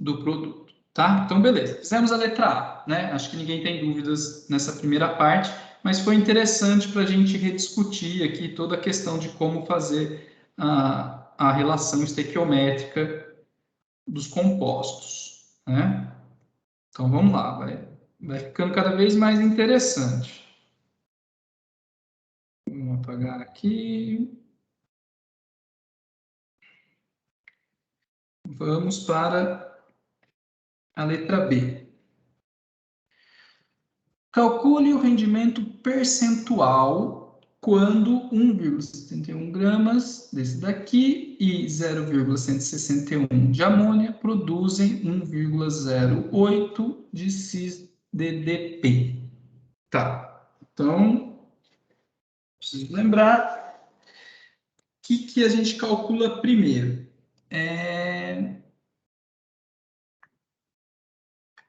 do produto, tá? Então, beleza. Fizemos a letra A, né? Acho que ninguém tem dúvidas nessa primeira parte, mas foi interessante para a gente rediscutir aqui toda a questão de como fazer a relação estequiométrica dos compostos, né? Então, vamos lá, vai ficando cada vez mais interessante. Vamos apagar aqui. Vamos para a letra B. Calcule o rendimento percentual quando 1,71 gramas desse daqui e 0,161 de amônia produzem 1,08 de cis-DDP. Tá, então, preciso lembrar o que a gente calcula primeiro.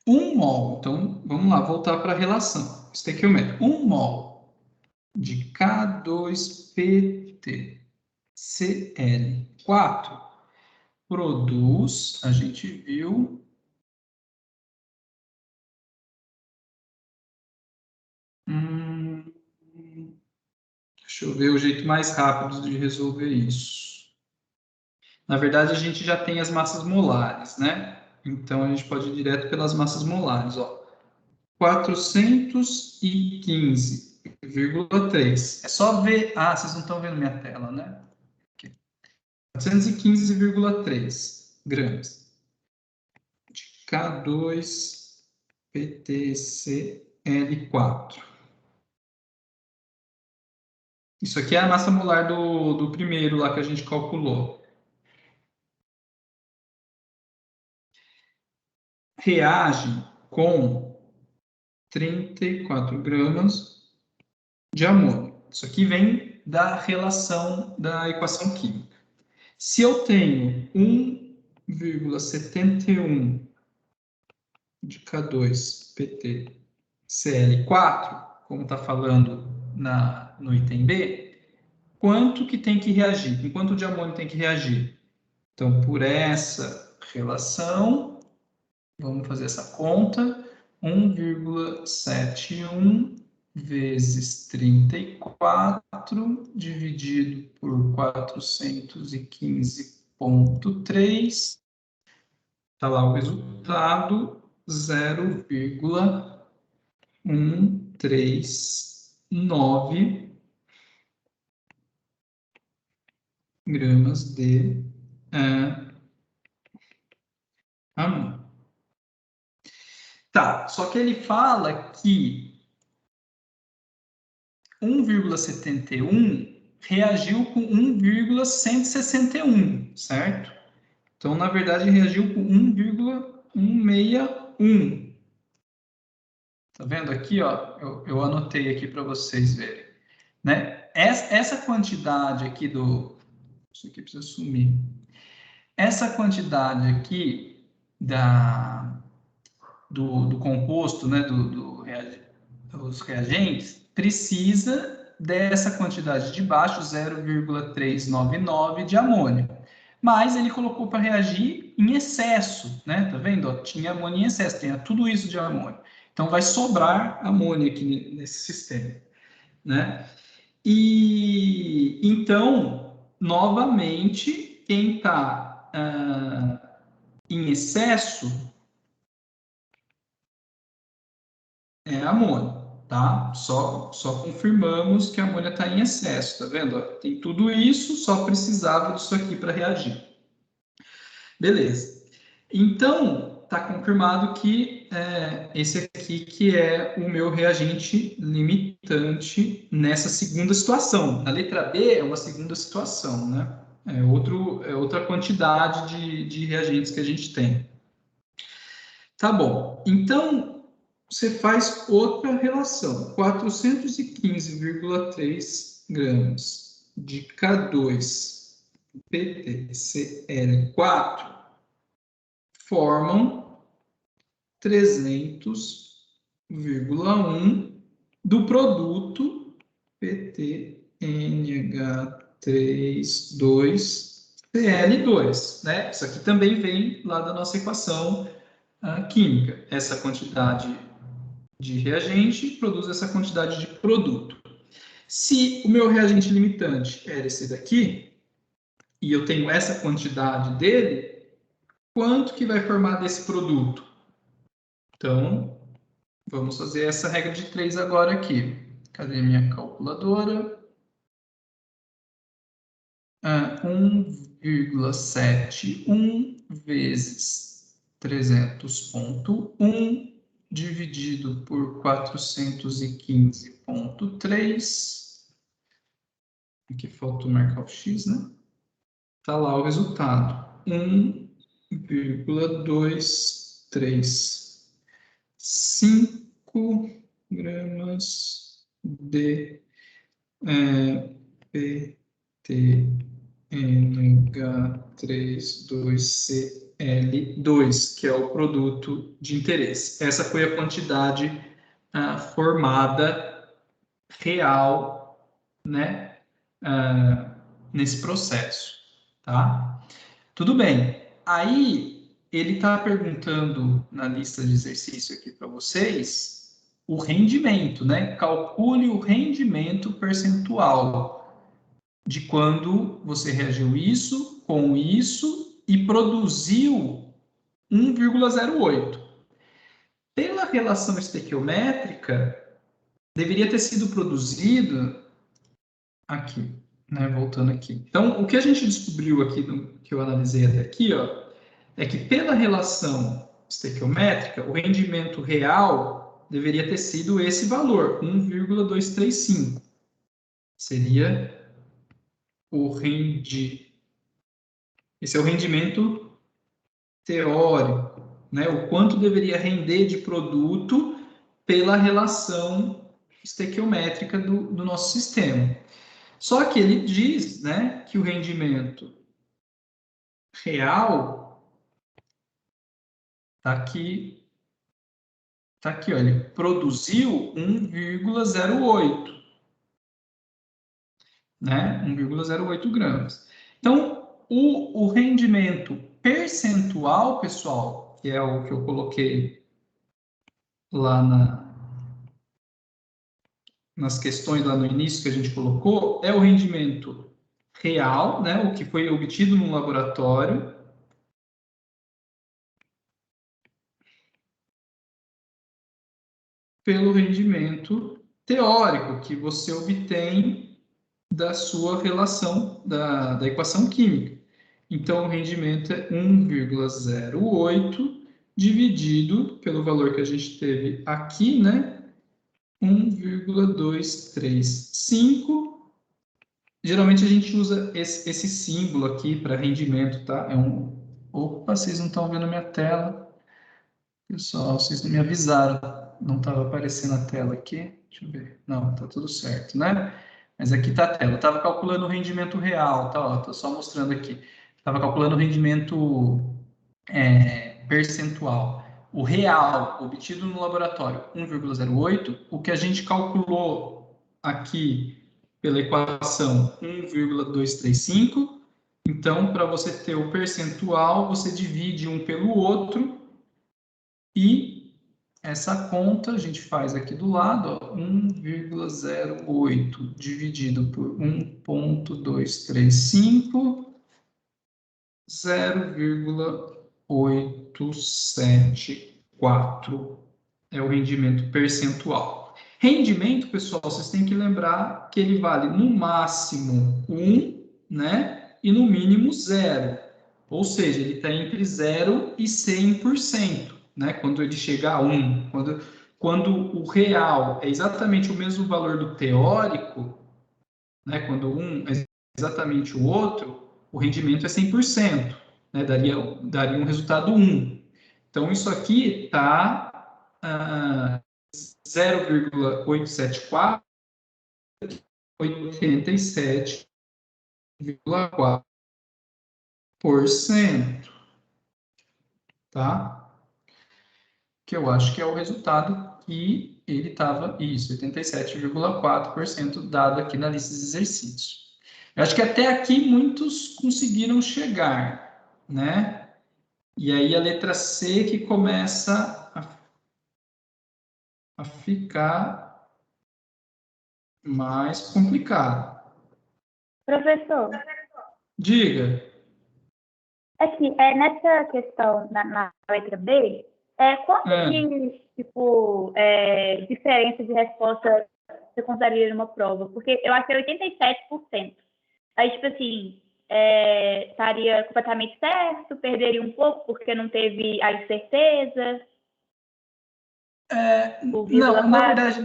1 mol, então vamos lá, voltar para a relação estequiométrica. 1 mol de K2PtCl4 produz, a gente viu, deixa eu ver o jeito mais rápido de resolver isso. Na verdade, a gente já tem as massas molares, né? Então, a gente pode ir direto pelas massas molares, ó. 415,3. É só ver... Ah, vocês não estão vendo minha tela, né? 415,3 gramas de K2PtCl4. Isso aqui é a massa molar do primeiro lá que a gente calculou. Reage com 34 gramas de amônio. Isso aqui vem da relação da equação química. Se eu tenho 1,71 de K2PtCl4, como está falando no item B, quanto que tem que reagir? Com quanto de amônio tem que reagir? Então, por essa relação, vamos fazer essa conta, 1,71 vezes 34 dividido por 415,3. Está lá o resultado, 0,139 gramas de amônio. Tá, só que ele fala que 1,71 reagiu com 1,161, certo? Então, na verdade, reagiu com 1,161. Tá vendo aqui, ó? Eu anotei aqui para vocês verem, né? Essa quantidade aqui isso aqui precisa sumir. Essa quantidade aqui do composto, né? Dos reagentes, precisa dessa quantidade de baixo, 0,399 de amônio. Mas ele colocou para reagir em excesso, né? Tá vendo? Ó, tinha amônio em excesso, tinha tudo isso de amônio. Então, vai sobrar amônio aqui nesse sistema, né? E, então, novamente, quem está em excesso é amônio, tá? Só confirmamos que a amônia está em excesso, tá vendo? Ó, tem tudo isso, só precisava disso aqui para reagir. Beleza. Então, está confirmado que esse aqui que é o meu reagente limitante nessa segunda situação. Na letra B é uma segunda situação, né? É outra quantidade de reagentes que a gente tem. Tá bom. Então, você faz outra relação. 415,3 gramas de K2PtCl4 formam 300,1 do produto PtNH32Cl2, né? Isso aqui também vem lá da nossa equação química. Essa quantidade de reagente produz essa quantidade de produto. Se o meu reagente limitante era esse daqui, e eu tenho essa quantidade dele, quanto que vai formar desse produto? Então, vamos fazer essa regra de 3 agora aqui. Cadê minha calculadora? 1,71 vezes 300,1 dividido por 415,3. Aqui falta marcar o X, né? Tá lá o resultado. 1,235 gramas de PtNH32Cl2, que é o produto de interesse. Essa foi a quantidade formada real, né, nesse processo, tá? Tudo bem. Aí ele está perguntando na lista de exercício aqui para vocês o rendimento, né? Calcule o rendimento percentual de quando você reagiu isso com isso e produziu 1,08. Pela relação estequiométrica, deveria ter sido produzido aqui, né? Voltando aqui. Então, o que a gente descobriu aqui, que eu analisei até aqui, ó, é que pela relação estequiométrica, o rendimento real deveria ter sido esse valor, 1,235. Seria esse é o rendimento teórico, né? O quanto deveria render de produto pela relação estequiométrica do nosso sistema. Só que ele diz, né, que o rendimento real está aqui, ó, ele produziu 1,08, né? 1,08 gramas. Então, o rendimento percentual, pessoal, que é o que eu coloquei lá nas questões lá no início que a gente colocou, é o rendimento real, né, o que foi obtido no laboratório, pelo rendimento teórico que você obtém da sua relação, da equação química. Então, o rendimento é 1,08 dividido pelo valor que a gente teve aqui, né? 1,235. Geralmente a gente usa esse símbolo aqui para rendimento, tá? Opa, vocês não estão vendo a minha tela. Pessoal, vocês não me avisaram. Não estava aparecendo a tela aqui. Deixa eu ver. Não, tá tudo certo, né? Mas aqui está a tela. Eu estava calculando o rendimento real, tá? Estou só mostrando aqui. Estava calculando o rendimento percentual. O real obtido no laboratório, 1,08. O que a gente calculou aqui pela equação, 1,235. Então, para você ter o percentual, você divide um pelo outro e essa conta a gente faz aqui do lado, ó, 1,08 dividido por 1,235, 0,874 é o rendimento percentual. Rendimento, pessoal, vocês têm que lembrar que ele vale no máximo 1, né? E no mínimo 0. Ou seja, ele está entre 0 e 100%, né? Quando ele chega a 1. Quando o real é exatamente o mesmo valor do teórico, né? Quando um é exatamente o outro, o rendimento é 100%, né? Daria um resultado 1. Então, isso aqui está 0,874, 87,4%, tá? Que eu acho que é o resultado que ele estava, isso, 87,4% dado aqui na lista de exercícios. Eu acho que até aqui muitos conseguiram chegar, né? E aí a letra C que começa a ficar mais complicado. Professor, Diga. nessa questão, na letra B, quanto de, tipo, diferença de resposta você contaria numa prova? Porque eu achei 87%. Aí, tipo assim, estaria completamente certo, perderia um pouco porque não teve a certeza. Não, na verdade,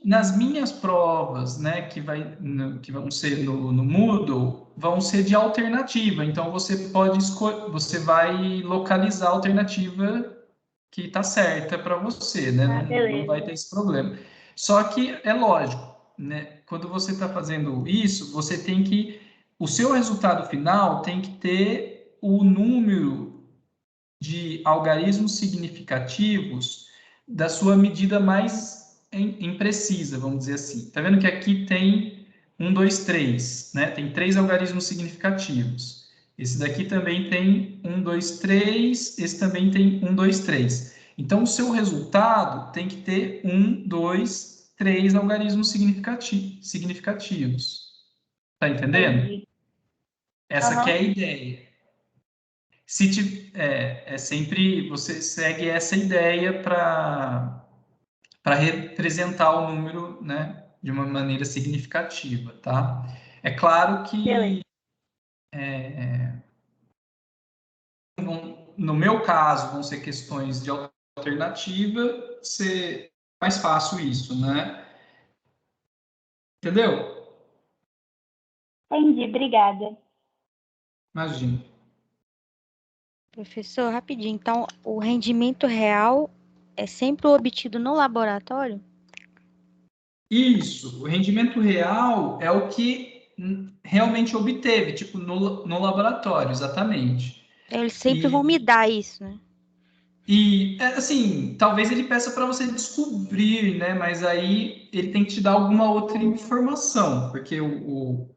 nas minhas provas, né, que vão ser no Moodle, vão ser de alternativa. Então você pode escolher, você vai localizar a alternativa que está certa para você, né? Não vai ter esse problema. Só que é lógico, né? Quando você está fazendo isso, você tem que, o seu resultado final tem que ter o número de algarismos significativos da sua medida mais imprecisa, vamos dizer assim. Tá vendo que aqui tem 1, 2, 3, né? Tem 3 algarismos significativos. Esse daqui também tem 1, 2, 3, esse também tem 1, 2, 3. Então, o seu resultado tem que ter 1, 2, 3 algarismos significativos. Tá entendendo? Entendi. Essa que é a ideia. Sempre você segue essa ideia para representar o número, né, de uma maneira significativa, tá? É claro que no meu caso vão ser questões de alternativa, ser mais fácil isso, né? Entendeu? Entendi, obrigada. Imagina. Professor, rapidinho. Então, o rendimento real é sempre obtido no laboratório? Isso, o rendimento real é o que realmente obteve, tipo, no laboratório, exatamente. Eles sempre vão me dar isso, né? Assim, talvez ele peça para você descobrir, né? Mas aí ele tem que te dar alguma outra informação, porque o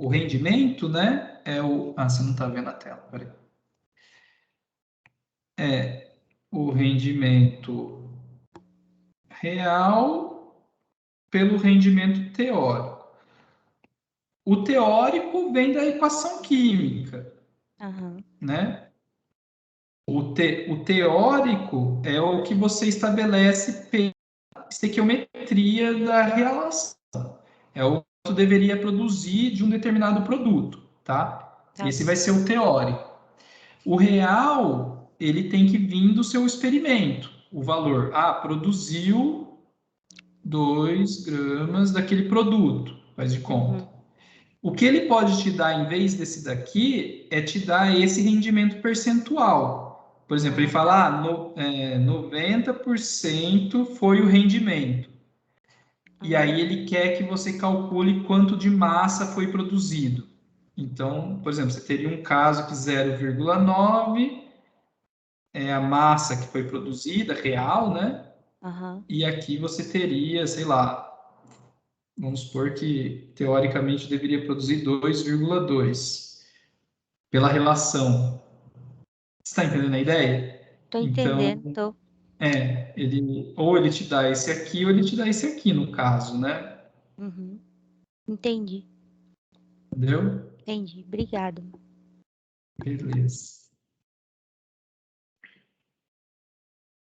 rendimento, né? você não está vendo a tela, peraí. O rendimento real pelo rendimento teórico. O teórico vem da equação química, né? O teórico é o que você estabelece pela estequiometria da relação. É o que deveria produzir de um determinado produto, tá? Esse vai ser o teórico. O real, ele tem que vir do seu experimento. O valor, produziu 2 gramas daquele produto, faz de conta. O que ele pode te dar, em vez desse daqui, é te dar esse rendimento percentual. Por exemplo, ele fala, 90% foi o rendimento. E aí ele quer que você calcule quanto de massa foi produzido. Então, por exemplo, você teria um caso que 0,9 é a massa que foi produzida, real, né? E aqui você teria, sei lá, vamos supor que teoricamente deveria produzir 2,2 pela relação. Você está entendendo a ideia? Estou entendendo, então, ou ele te dá esse aqui, ou ele te dá esse aqui, no caso, né? Entendi. Entendeu? Entendi. Obrigada. Beleza.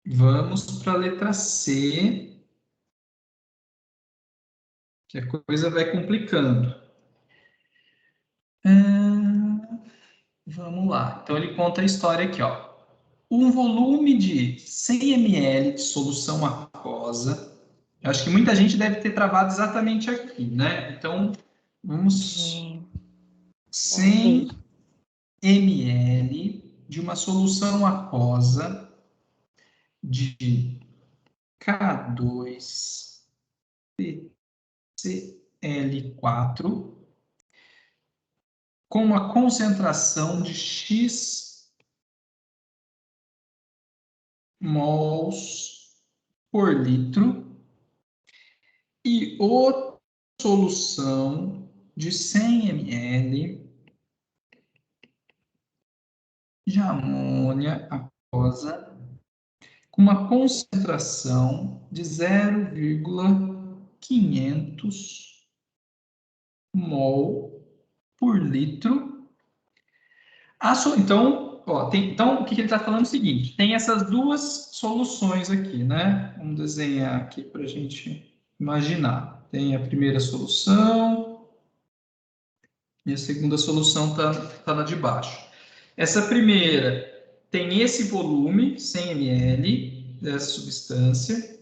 Vamos para a letra C, que a coisa vai complicando. Vamos lá. Então, ele conta a história aqui, ó. Um volume de 100 ml de solução aquosa. Eu acho que muita gente deve ter travado exatamente aqui, né? Então, vamos... 100 ml de uma solução aquosa de K2PCl4 com uma concentração de X mols por litro e outra solução de 100 ml de amônia aquosa com uma concentração de 0,500 mol por litro. Então, o que ele está falando é o seguinte, tem essas duas soluções aqui, né? Vamos desenhar aqui para a gente imaginar. Tem a primeira solução e a segunda solução está na de baixo. Essa primeira tem esse volume, 100 ml dessa substância,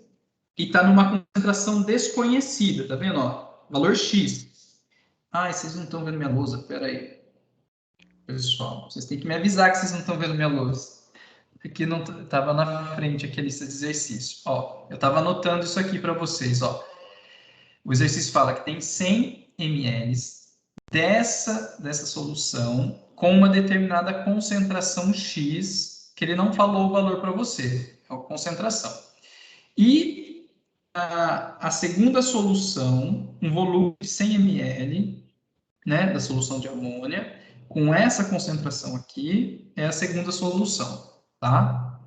e está numa concentração desconhecida, tá vendo? Ó, valor X. Vocês não estão vendo minha lousa, pera aí. Pessoal, vocês têm que me avisar que vocês não estão vendo minha lousa. Aqui não estava na frente aqui a lista de exercício. Ó, eu estava anotando isso aqui para vocês, ó. O exercício fala que tem 100 ml dessa solução com uma determinada concentração X, que ele não falou o valor para você, é a concentração. E a segunda solução, um volume de 100 ml, né, da solução de amônia, com essa concentração aqui, é a segunda solução, tá?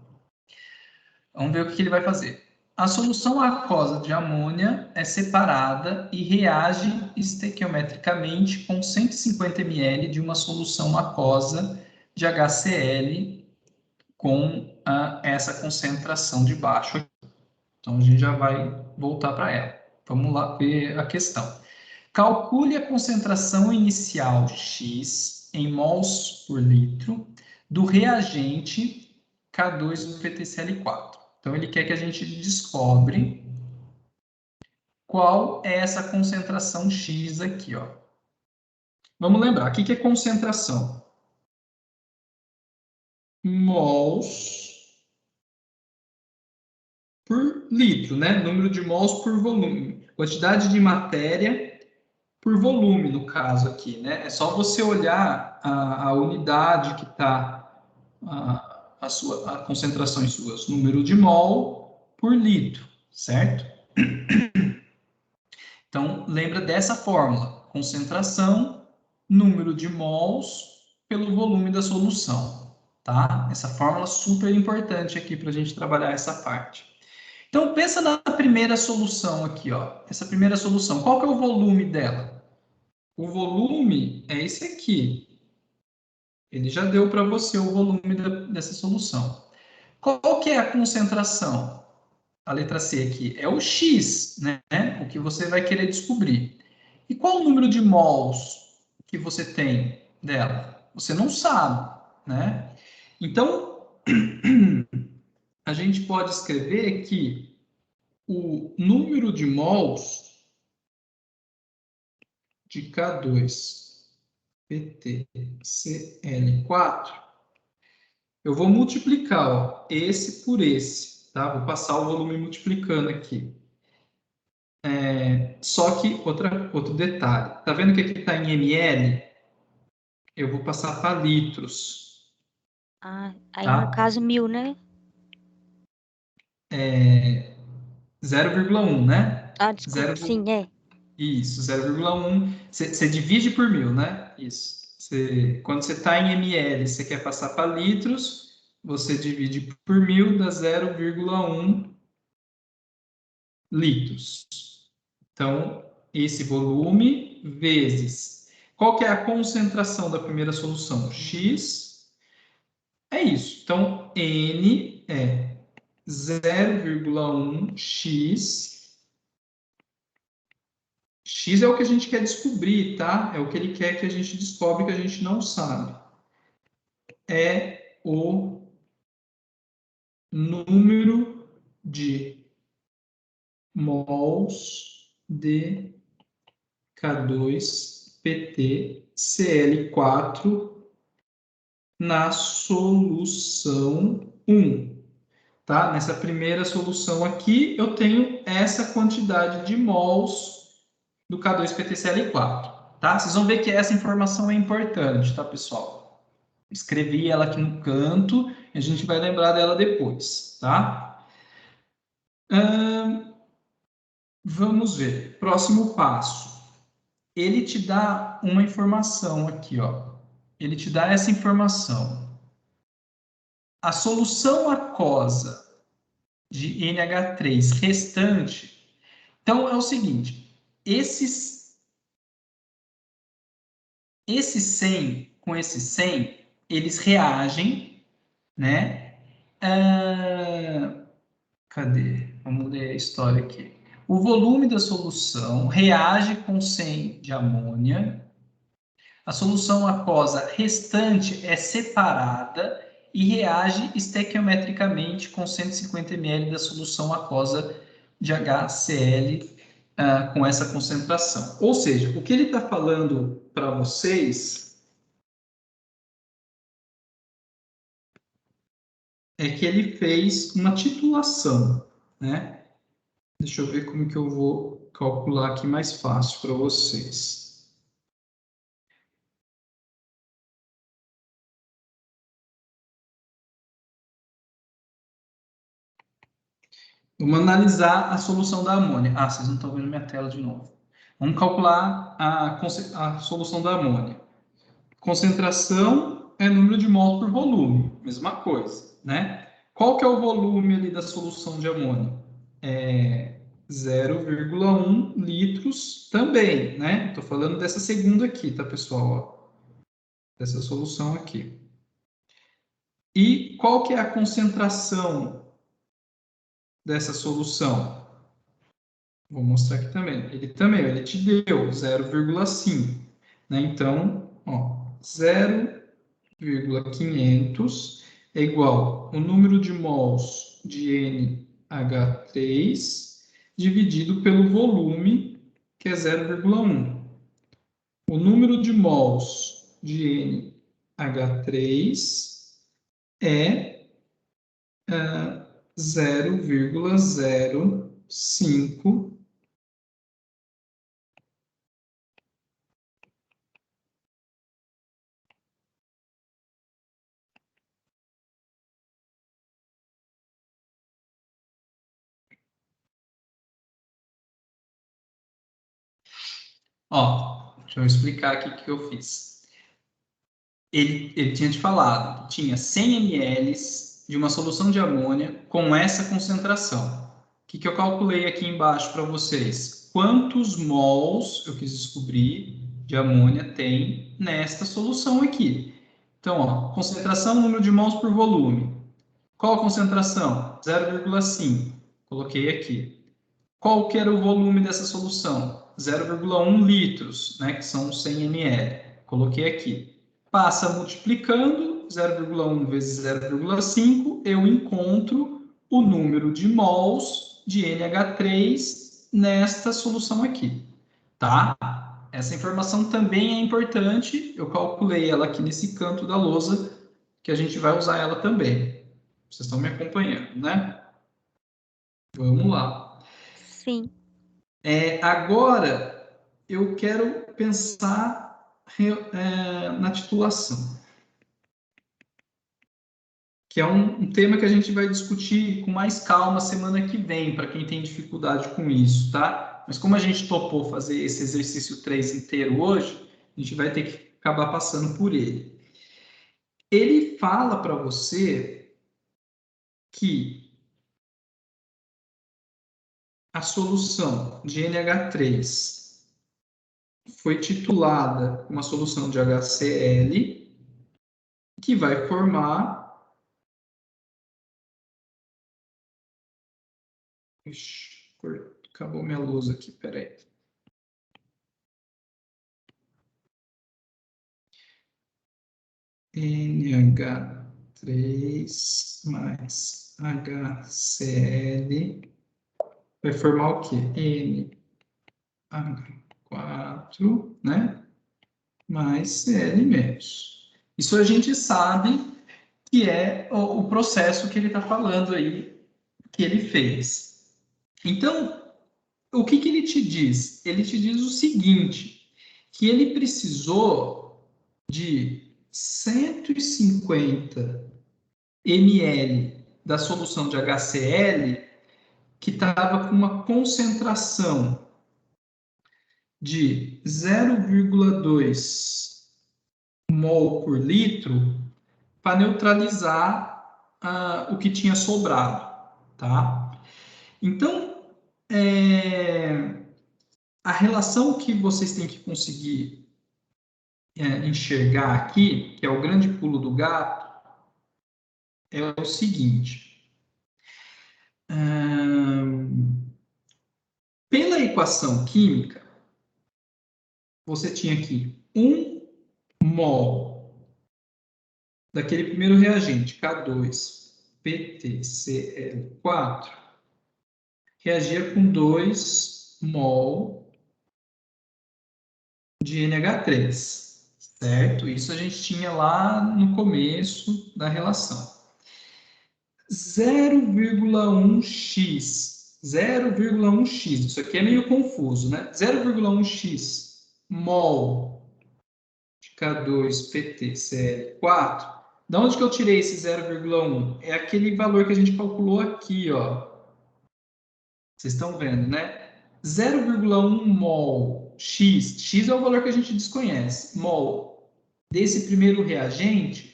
Vamos ver o que ele vai fazer. A solução aquosa de amônia é separada e reage estequiometricamente com 150 ml de uma solução aquosa de HCl com essa concentração de baixo. Então, a gente já vai voltar para ela. Vamos lá ver a questão. Calcule a concentração inicial X em mols por litro do reagente K2PtCl4. Então, ele quer que a gente descobre qual é essa concentração X aqui, ó. Vamos lembrar, o que é concentração? Mols por litro, né? Número de mols por volume. Quantidade de matéria por volume, no caso aqui, né? É só você olhar a unidade que está a concentração em suas, número de mol por litro, certo? Então, lembra dessa fórmula, concentração, número de mols pelo volume da solução, tá? Essa fórmula é super importante aqui para a gente trabalhar essa parte. Então, pensa na primeira solução aqui, ó. Essa primeira solução, qual que é o volume dela? O volume é esse aqui. Ele já deu para você o volume dessa solução. Qual que é a concentração? A letra C aqui é o X, né? O que você vai querer descobrir. E qual o número de mols que você tem dela? Você não sabe, né? Então, a gente pode escrever que o número de mols de K2PtCl4, eu vou multiplicar, ó, esse por esse, tá? Vou passar o volume multiplicando aqui. Só que, outro detalhe, tá vendo que aqui está em ml? Eu vou passar para litros. Ah, aí Tá? no caso 1000, né? 0,1, né? Ah, desculpa, sim, é. Isso, 0,1. Você divide por 1000, né? Isso. Quando você está em ml, você quer passar para litros, você divide por 1000, dá 0,1 litros. Então, esse volume vezes. Qual que é a concentração da primeira solução? X é isso. Então, N é 0,1x. X é o que a gente quer descobrir, tá? É o que ele quer que a gente descobre que a gente não sabe. É o número de mols de K2PtCl4 na solução 1. Tá? Nessa primeira solução aqui, eu tenho essa quantidade de mols do K2PtCl4. Tá? Vocês vão ver que essa informação é importante, tá, pessoal? Escrevi ela aqui no canto, e a gente vai lembrar dela depois, tá? Vamos ver. Próximo passo. Ele te dá uma informação aqui, ó. Ele te dá essa informação. A solução aquosa de NH3 restante. Então, é o seguinte, esse 100 com esse 100, eles reagem, né? Cadê? Vamos ler a história aqui. O volume da solução reage com 100 de amônia. A solução aquosa restante é separada e reage estequiometricamente com 150 ml da solução aquosa de HCl com essa concentração. Ou seja, o que ele está falando para vocês é que ele fez uma titulação, né? Deixa eu ver como que eu vou calcular aqui mais fácil para vocês. Vamos analisar a solução da amônia. Ah, vocês não estão vendo minha tela de novo. Vamos calcular a solução da amônia. Concentração é número de mols por volume, mesma coisa, né? Qual que é o volume ali da solução de amônia? É 0,1 litros também, né? Estou falando dessa segunda aqui, tá, pessoal? Ó, dessa solução aqui. E qual que é a concentração dessa solução? Vou mostrar aqui também. Ele te deu 0,5, né? Então, ó, 0,500 é igual o número de mols de NH3 dividido pelo volume, que é 0,1. O número de mols de NH3 é 0,05. Ó, deixa eu explicar aqui o que eu fiz. Ele tinha te falado que tinha 100 ml de uma solução de amônia com essa concentração. O que eu calculei aqui embaixo para vocês? Quantos mols, eu quis descobrir, de amônia tem nesta solução aqui. Então, ó, concentração, número de mols por volume. Qual a concentração? 0,5. Coloquei aqui. Qual que era o volume dessa solução? 0,1 litros, né, que são 100 ml. Coloquei aqui. Passa multiplicando, 0,1 vezes 0,5, eu encontro o número de mols de NH3 nesta solução aqui, tá? Essa informação também é importante, eu calculei ela aqui nesse canto da lousa, que a gente vai usar ela também. Vocês estão me acompanhando, né? Vamos lá. Sim. Agora, eu quero pensar na titulação, que é um tema que a gente vai discutir com mais calma semana que vem, para quem tem dificuldade com isso, tá? Mas como a gente topou fazer esse exercício 3 inteiro hoje, a gente vai ter que acabar passando por ele. Ele fala para você que a solução de NH3 foi titulada uma solução de HCl, que vai formar... Ixi, acabou minha luz aqui, peraí. NH3 mais HCl vai formar o quê? NH4, né? Mais Cl-. Isso a gente sabe que é o processo que ele está falando aí, que ele fez. Então, o que ele te diz? Ele te diz o seguinte, que ele precisou de 150 ml da solução de HCl que estava com uma concentração de 0,2 mol por litro para neutralizar o que tinha sobrado, tá? Então, a relação que vocês têm que conseguir enxergar aqui, que é o grande pulo do gato, é o seguinte. Pela equação química, você tinha aqui 1 mol daquele primeiro reagente, K2PtCl4, reagia com 2 mol de NH3, certo? Isso a gente tinha lá no começo da relação. 0,1x, isso aqui é meio confuso, né? 0,1x mol de K2PtCl4. Da onde que eu tirei esse 0,1? É aquele valor que a gente calculou aqui, ó. Vocês estão vendo, né? 0,1 mol x, x é o valor que a gente desconhece, mol desse primeiro reagente,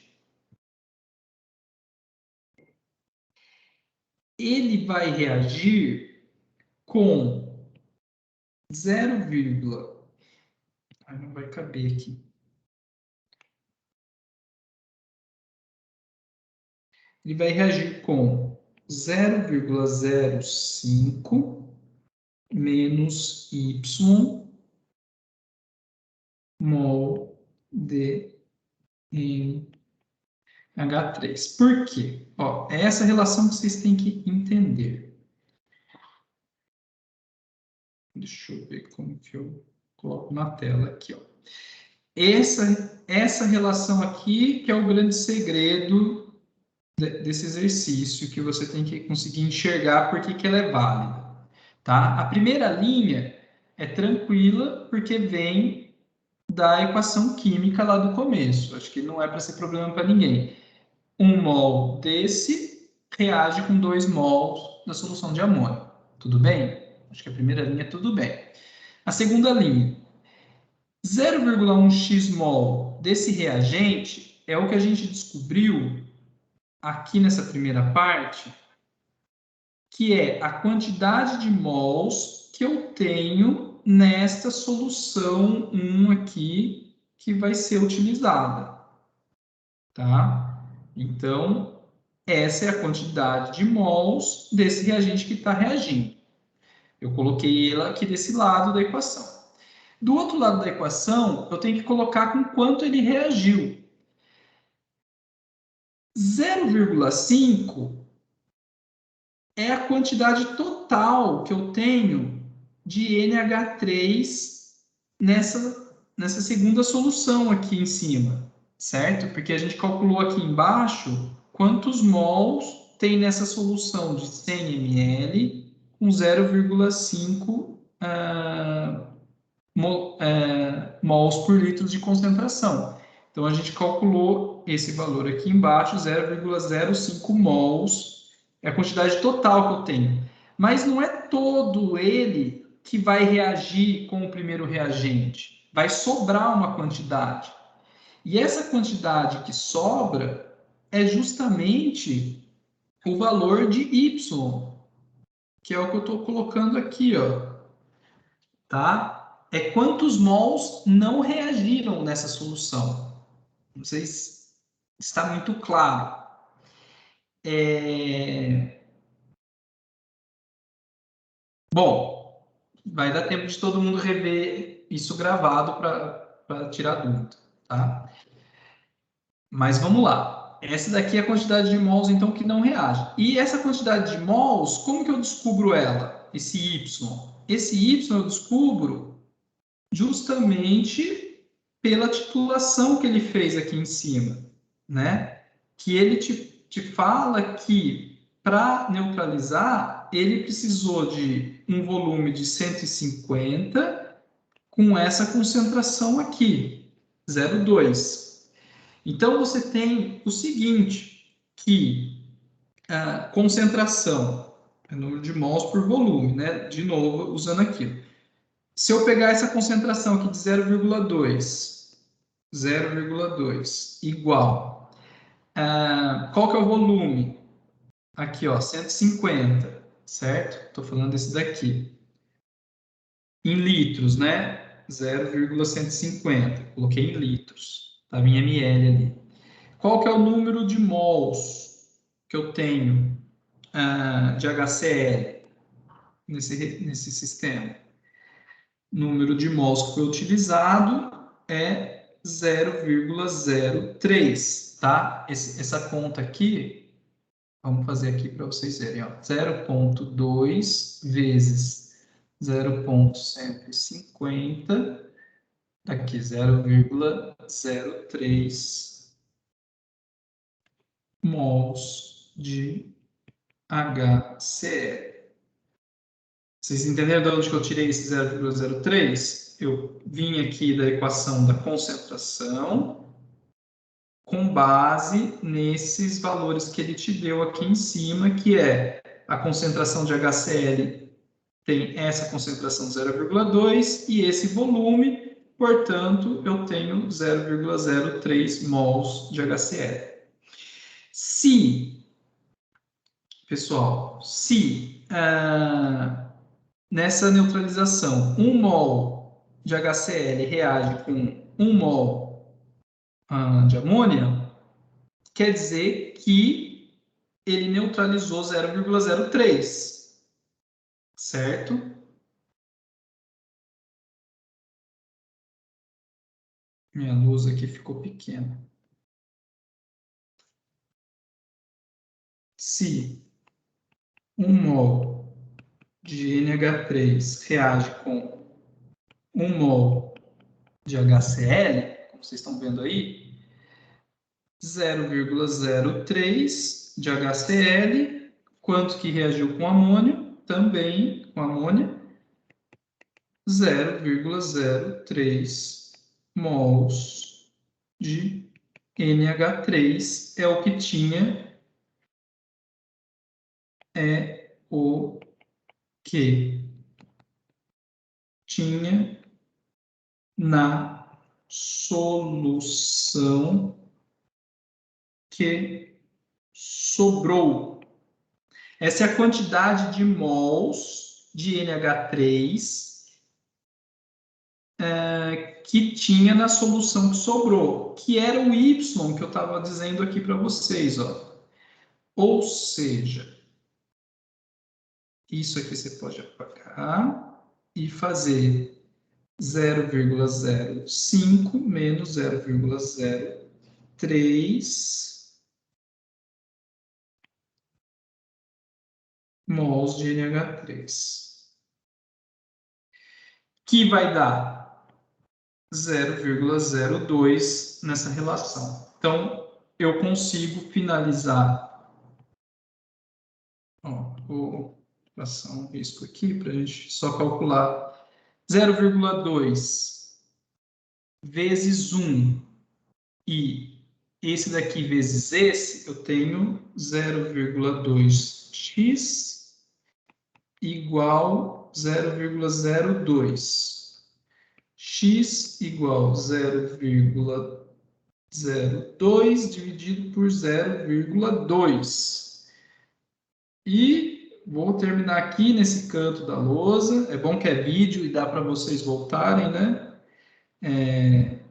ele vai reagir com 0, não vai caber aqui. Ele vai reagir com 0,05 menos Y mol de NH3. Por quê? Ó, é essa relação que vocês têm que entender. Deixa eu ver como que eu coloco na tela aqui, ó. Essa relação aqui que é o grande segredo desse exercício, que você tem que conseguir enxergar por que ela é válida, tá? A primeira linha é tranquila porque vem da equação química lá do começo. Acho que não é para ser problema para ninguém. 1 mol desse reage com 2 mols da solução de amônio. Tudo bem? Acho que a primeira linha tudo bem. A segunda linha, 0,1 x-mol desse reagente é o que a gente descobriu aqui nessa primeira parte, que é a quantidade de mols que eu tenho nesta solução 1 aqui, que vai ser utilizada. Tá? Então, essa é a quantidade de mols desse reagente que está reagindo. Eu coloquei ela aqui desse lado da equação. Do outro lado da equação, eu tenho que colocar com quanto ele reagiu. 0,5 é a quantidade total que eu tenho de NH3 nessa segunda solução aqui em cima, certo? Porque a gente calculou aqui embaixo quantos mols tem nessa solução de 100 ml com 0,5 mols por litro de concentração. Então, a gente calculou esse valor aqui embaixo, 0,05 mols, é a quantidade total que eu tenho. Mas não é todo ele que vai reagir com o primeiro reagente. Vai sobrar uma quantidade. E essa quantidade que sobra é justamente o valor de Y, que é o que eu estou colocando aqui, ó. Tá? É quantos mols não reagiram nessa solução. Não sei se está muito claro. Bom, vai dar tempo de todo mundo rever isso gravado para tirar dúvida, tá? Mas vamos lá. Essa daqui é a quantidade de mols, então, que não reage. E essa quantidade de mols, como que eu descubro ela? Esse Y. Esse Y eu descubro justamente pela titulação que ele fez aqui em cima, né? Que ele te fala que para neutralizar, ele precisou de um volume de 150 com essa concentração aqui, 0,2. Então, você tem o seguinte, que a concentração é número de mols por volume, né? De novo, usando aqui. Se eu pegar essa concentração aqui de 0,2 igual, qual que é o volume? Aqui, ó, 150, certo? Estou falando desse daqui. Em litros, né? 0,150, coloquei em litros, estava em ml ali. Qual que é o número de mols que eu tenho de HCl nesse sistema? Número de mols que foi utilizado é 0,03, tá? Essa conta aqui, vamos fazer aqui para vocês verem, ó. 0,2 vezes 0,150, aqui 0,03 mols de HCl. Vocês entenderam de onde que eu tirei esse 0,03? Eu vim aqui da equação da concentração com base nesses valores que ele te deu aqui em cima, que é a concentração de HCl tem essa concentração 0,2 e esse volume, portanto, eu tenho 0,03 mols de HCl. Pessoal, nessa neutralização, 1 mol de HCl reage com 1 mol de amônia, quer dizer que ele neutralizou 0,03, certo? Minha luz aqui ficou pequena. Se 1 mol de NH3 reage com 1 mol de HCl, como vocês estão vendo aí, 0,03 de HCl, quanto que reagiu com amônio? Também com amônia, 0,03 mols de NH3 é o que tinha, é o que tinha na solução que sobrou. Essa é a quantidade de mols de NH3 que tinha na solução que sobrou, que era o Y que eu estava dizendo aqui para vocês, ó. Ou seja, isso aqui você pode apagar e fazer 0,05 menos 0,03 mols de NH3, que vai dar 0,02 nessa relação. Então, eu consigo finalizar, ó, vou passar um risco aqui para a gente só calcular 0,2 vezes 1 e esse daqui vezes esse, eu tenho 0,2x igual 0,02. X igual 0,02 dividido por 0,2. E vou terminar aqui nesse canto da lousa. É bom que é vídeo e dá para vocês voltarem, né?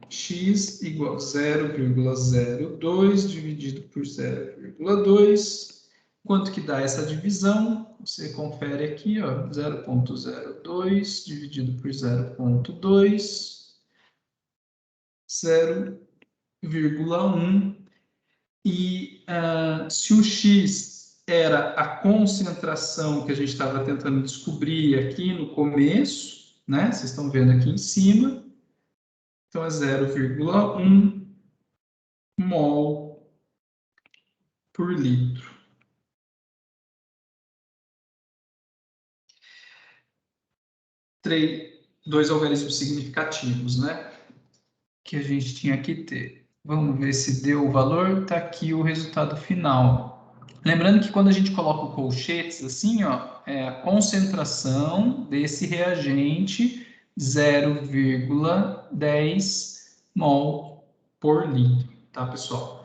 X igual 0,02 dividido por 0,2. Quanto que dá essa divisão? Você confere aqui, ó, 0,02 dividido por 0,2, 0,1. E se o X era a concentração que a gente estava tentando descobrir aqui no começo, né? Vocês estão vendo aqui em cima. Então, é 0,1 mol por litro. Dois algarismos significativos, né? Que a gente tinha que ter. Vamos ver se deu o valor. Está aqui o resultado final. Lembrando que quando a gente coloca colchetes assim, ó, é a concentração desse reagente 0,10 mol por litro, tá, pessoal?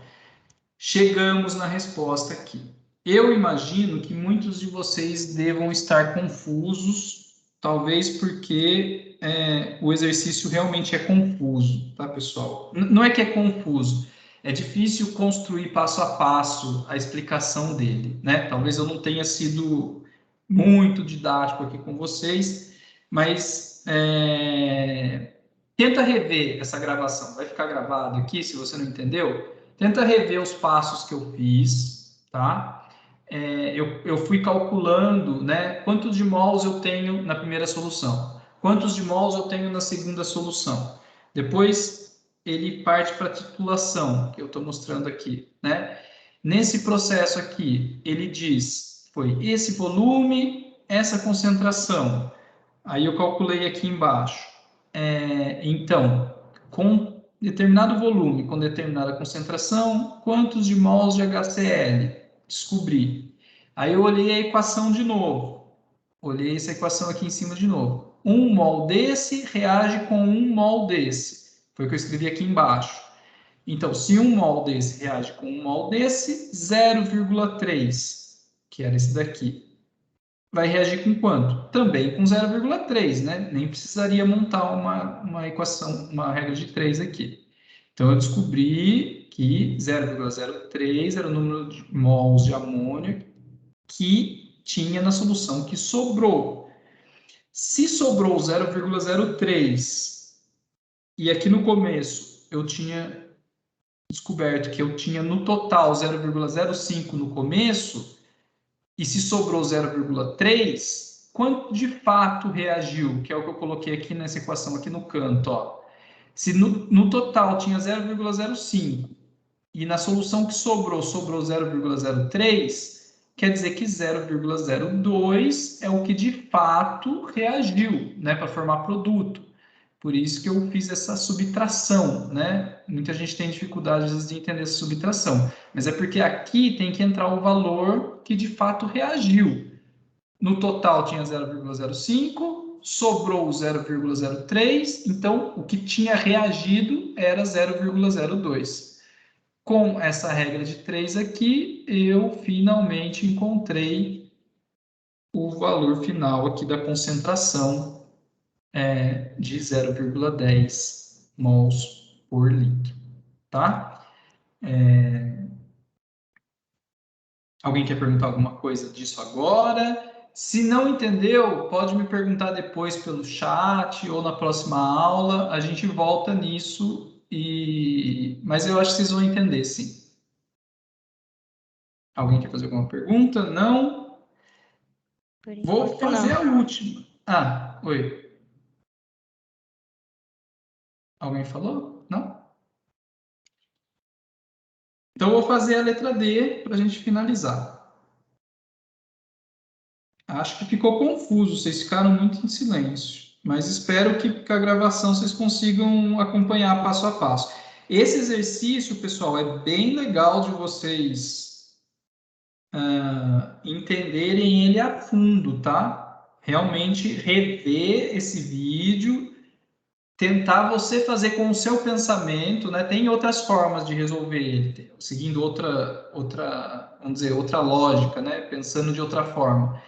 Chegamos na resposta aqui. Eu imagino que muitos de vocês devam estar confusos, talvez porque o exercício realmente é confuso, tá, pessoal? Não é que é confuso, é difícil construir passo a passo a explicação dele, né? Talvez eu não tenha sido muito didático aqui com vocês, mas tenta rever essa gravação. Vai ficar gravado aqui, se você não entendeu. Tenta rever os passos que eu fiz, tá? Eu fui calculando, né, quantos de mols eu tenho na primeira solução, quantos de mols eu tenho na segunda solução. Depois, ele parte para a titulação, que eu estou mostrando aqui, né? Nesse processo aqui, ele diz, foi esse volume, essa concentração. Aí eu calculei aqui embaixo. Então, com determinado volume, com determinada concentração, quantos de mols de HCl? Descobri. Aí eu olhei a equação de novo. Olhei essa equação aqui em cima de novo. 1 mol desse reage com 1 mol desse. Foi o que eu escrevi aqui embaixo. Então, se 1 mol desse reage com 1 mol desse, 0,3, que era esse daqui, vai reagir com quanto? Também com 0,3, né? Nem precisaria montar uma equação, uma regra de 3 aqui. Então, eu descobri que 0,03 era o número de mols de amônio que tinha na solução que sobrou. Se sobrou 0,03 e aqui no começo eu tinha descoberto que eu tinha no total 0,05 no começo, e se sobrou 0,3, quanto de fato reagiu? Que é o que eu coloquei aqui nessa equação, aqui no canto, ó. Se no total tinha 0,05 e na solução que sobrou 0,03, quer dizer que 0,02 é o que de fato reagiu, né, para formar produto. Por isso que eu fiz essa subtração, né? Muita gente tem dificuldade, às vezes, de entender essa subtração. Mas é porque aqui tem que entrar o valor que, de fato, reagiu. No total, tinha 0,05, sobrou 0,03, então, o que tinha reagido era 0,02. Com essa regra de 3 aqui, eu finalmente encontrei o valor final aqui da concentração de 0,10 mols por litro, tá? Alguém quer perguntar alguma coisa disso agora? Se não entendeu, pode me perguntar depois pelo chat ou na próxima aula. A gente volta nisso, mas eu acho que vocês vão entender, sim. Alguém quer fazer alguma pergunta? Não? Vou fazer a última. Ah, oi. Alguém falou? Não? Então, eu vou fazer a letra D para a gente finalizar. Acho que ficou confuso, vocês ficaram muito em silêncio. Mas espero que com a gravação vocês consigam acompanhar passo a passo. Esse exercício, pessoal, é bem legal de vocês entenderem ele a fundo, tá? Realmente rever esse vídeo, tentar você fazer com o seu pensamento, né? Tem outras formas de resolver ele, seguindo vamos dizer, outra lógica, né? Pensando de outra forma.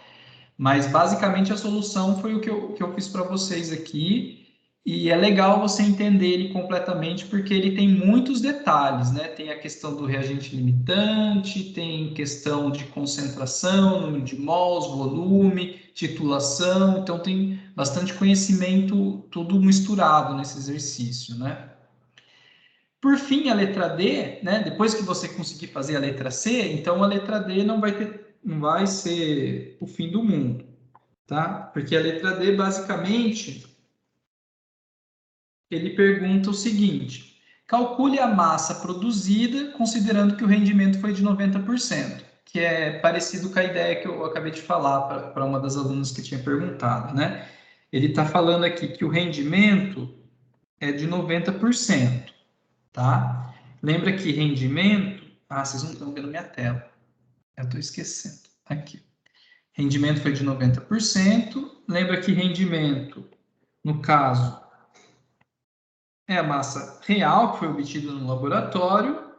Mas, basicamente, a solução foi o que eu fiz para vocês aqui. E é legal você entender ele completamente, porque ele tem muitos detalhes, né? Tem a questão do reagente limitante, tem questão de concentração, número de mols, volume, titulação. Então, tem bastante conhecimento, tudo misturado nesse exercício, né? Por fim, a letra D, né? Depois que você conseguir fazer a letra C, então a letra D não vai ser o fim do mundo, tá? Porque a letra D, basicamente, ele pergunta o seguinte: calcule a massa produzida considerando que o rendimento foi de 90%, que é parecido com a ideia que eu acabei de falar para uma das alunas que tinha perguntado, né? Ele está falando aqui que o rendimento é de 90%, tá? Lembra que rendimento... Ah, vocês não estão vendo minha tela. Eu estou esquecendo. Aqui. Rendimento foi de 90%. Lembra que rendimento, no caso, é a massa real que foi obtida no laboratório,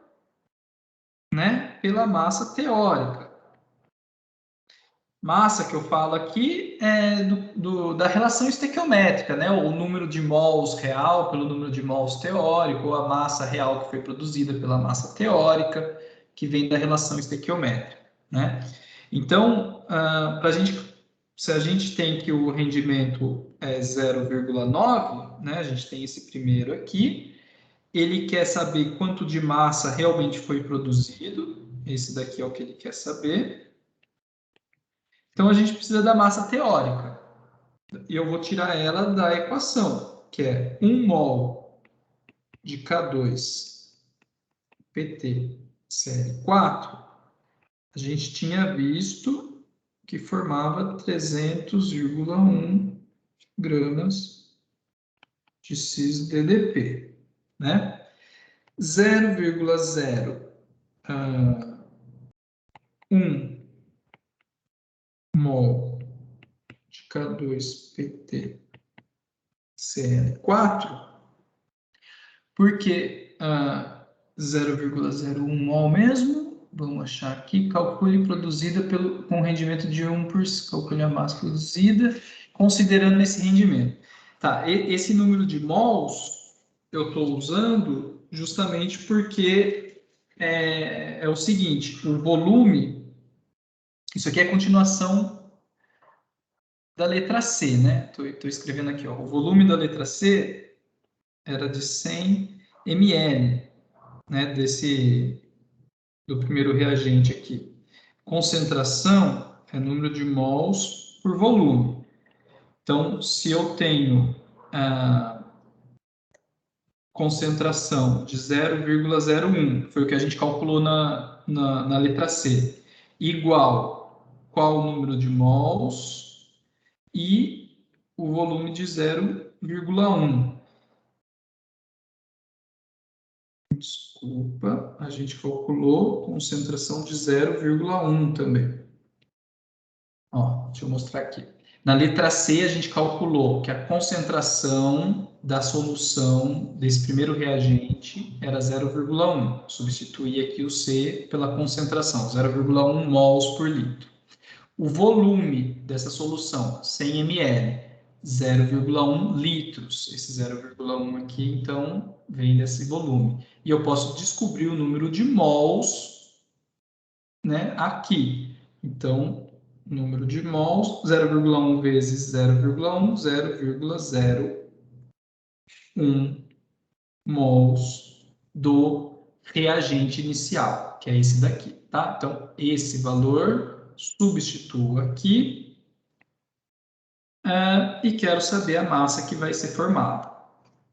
né, pela massa teórica. Massa que eu falo aqui é da relação estequiométrica, né, o número de mols real pelo número de mols teórico, ou a massa real que foi produzida pela massa teórica, que vem da relação estequiométrica, né? Então, se a gente tem que o rendimento é 0,9, né, a gente tem esse primeiro aqui, ele quer saber quanto de massa realmente foi produzido, esse daqui é o que ele quer saber. Então, a gente precisa da massa teórica, e eu vou tirar ela da equação, que é 1 mol de K2PtCl4, a gente tinha visto que formava 300,1 gramas de cis-DDP, né? 0,01 mol de K2PtCl4, porque 0,01 mol mesmo, vamos achar aqui, calcule produzida com rendimento de 1%, calcule a massa produzida, considerando esse rendimento. Tá, esse número de mols eu estou usando justamente porque é o seguinte, o volume, isso aqui é a continuação da letra C, né? Estou escrevendo aqui, ó, o volume da letra C era de 100 ml, né, do primeiro reagente aqui. Concentração é número de mols por volume. Então, se eu tenho concentração de 0,01, foi o que a gente calculou na letra C, igual qual o número de mols e o volume de 0,1. Desculpa, a gente calculou concentração de 0,1 também. Ó, deixa eu mostrar aqui. Na letra C, a gente calculou que a concentração da solução desse primeiro reagente era 0,1. Substituí aqui o C pela concentração, 0,1 mols por litro. O volume dessa solução, 100 ml, 0,1 litros. Esse 0,1 aqui, então, vem desse volume. E eu posso descobrir o número de mols, né, aqui. Então, número de mols, 0,1 vezes 0,1, 0,01 mols do reagente inicial, que é esse daqui, tá? Então, esse valor substituo aqui e quero saber a massa que vai ser formada.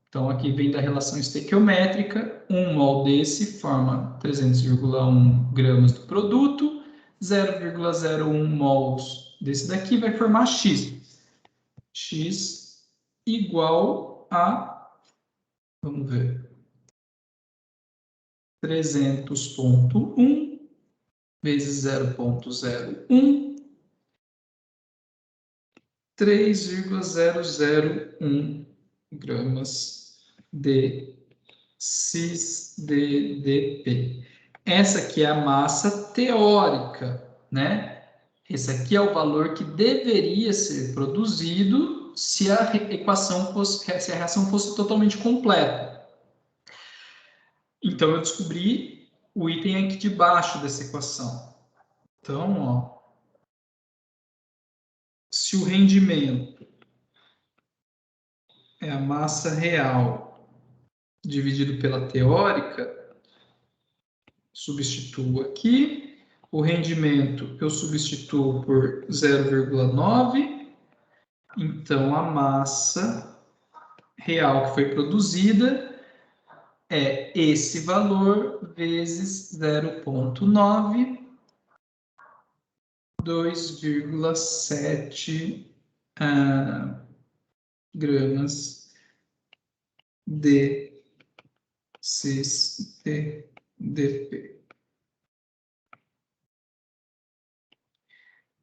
Então, aqui vem da relação estequiométrica, 1 mol desse forma 300,1 gramas do produto, 0,01 mols desse daqui vai formar X. X igual a, vamos ver, 300,1 vezes 0,01, 3,001 gramas de cis-DDP. Essa aqui é a massa teórica, né? Esse aqui é o valor que deveria ser produzido se a equação fosse, se a reação fosse totalmente completa. Então, eu descobri o item aqui de baixo dessa equação. Então, ó, se o rendimento é a massa real dividido pela teórica, substituo aqui. O rendimento eu substituo por 0,9. Então, a massa real que foi produzida é esse valor vezes 0,9, 2,7 gramas de cis-DDP.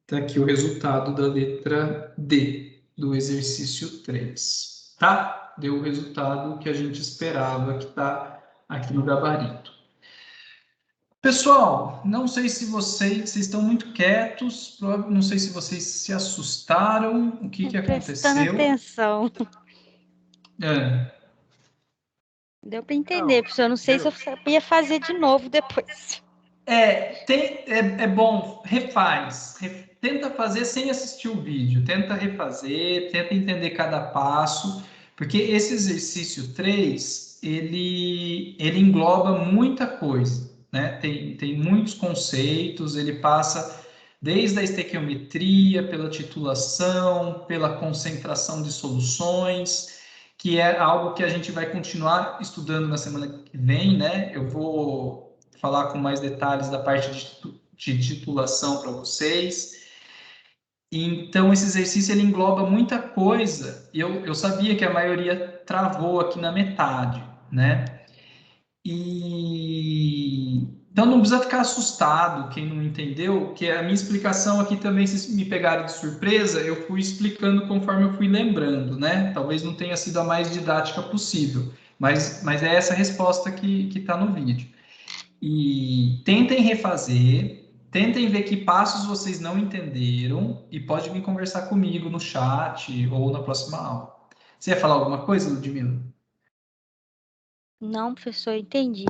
Está aqui o resultado da letra D, do exercício 3. Tá? Deu o resultado que a gente esperava, que está aqui no gabarito. Pessoal, não sei se vocês estão muito quietos, não sei se vocês se assustaram, o que aconteceu. Prestando atenção. Deu para entender, professor. Eu não sei se eu sabia fazer de novo depois. É bom, refaz. Tenta fazer sem assistir o vídeo. Tenta refazer, tenta entender cada passo, porque esse exercício 3, ele engloba muita coisa, né? Tem muitos conceitos, ele passa desde a estequiometria, pela titulação, pela concentração de soluções, que é algo que a gente vai continuar estudando na semana que vem, né? Eu vou falar com mais detalhes da parte de titulação para vocês. Então, esse exercício ele engloba muita coisa. Eu sabia que a maioria travou aqui na metade, né? Então, não precisa ficar assustado quem não entendeu, que a minha explicação aqui também, se me pegaram de surpresa, eu fui explicando conforme eu fui lembrando, né? Talvez não tenha sido a mais didática possível, mas é essa a resposta que está no vídeo. E tentem refazer, tentem ver que passos vocês não entenderam e pode vir conversar comigo no chat ou na próxima aula. Você ia falar alguma coisa, Ludmila? Não, professor, entendi.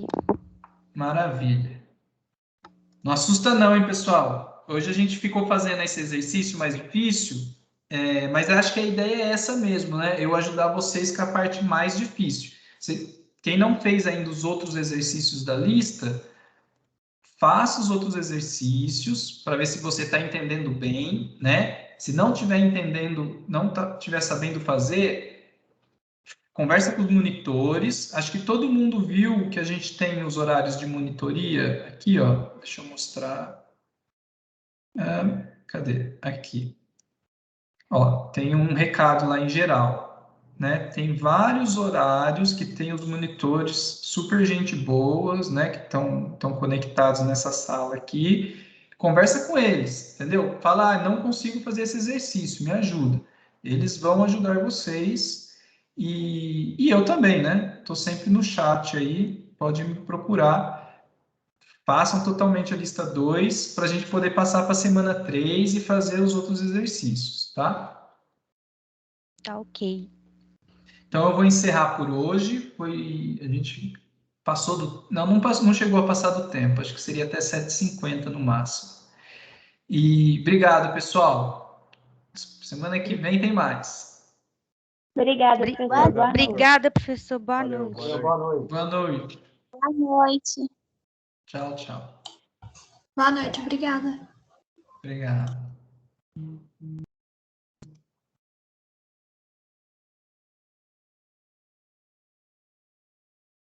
Maravilha. Não assusta não, hein, pessoal? Hoje a gente ficou fazendo esse exercício mais difícil, mas acho que a ideia é essa mesmo, né? Eu ajudar vocês com a parte mais difícil. Quem não fez ainda os outros exercícios da lista, faça os outros exercícios para ver se você está entendendo bem, né? Se não estiver entendendo, não estiver sabendo fazer, conversa com os monitores. Acho que todo mundo viu que a gente tem os horários de monitoria. Aqui, ó, deixa eu mostrar. Cadê? Aqui. Ó, tem um recado lá em geral, né? Tem vários horários que tem os monitores super gente boas, né? Que estão conectados nessa sala aqui. Conversa com eles, entendeu? Fala, não consigo fazer esse exercício, me ajuda. Eles vão ajudar vocês e eu também, né? Estou sempre no chat aí, pode me procurar. façam totalmente a lista 2 para a gente poder passar para a semana 3 e fazer os outros exercícios, tá? Tá ok. Então, eu vou encerrar por hoje. A gente passou do... Não chegou a passar do tempo. Acho que seria até 7h50 no máximo. E obrigado, pessoal. Semana que vem tem mais. Obrigada, professor. Boa noite. Obrigada, professor. Boa Valeu, noite. boa noite. Boa noite. Boa noite. Tchau, tchau. Boa noite, obrigada. Obrigado.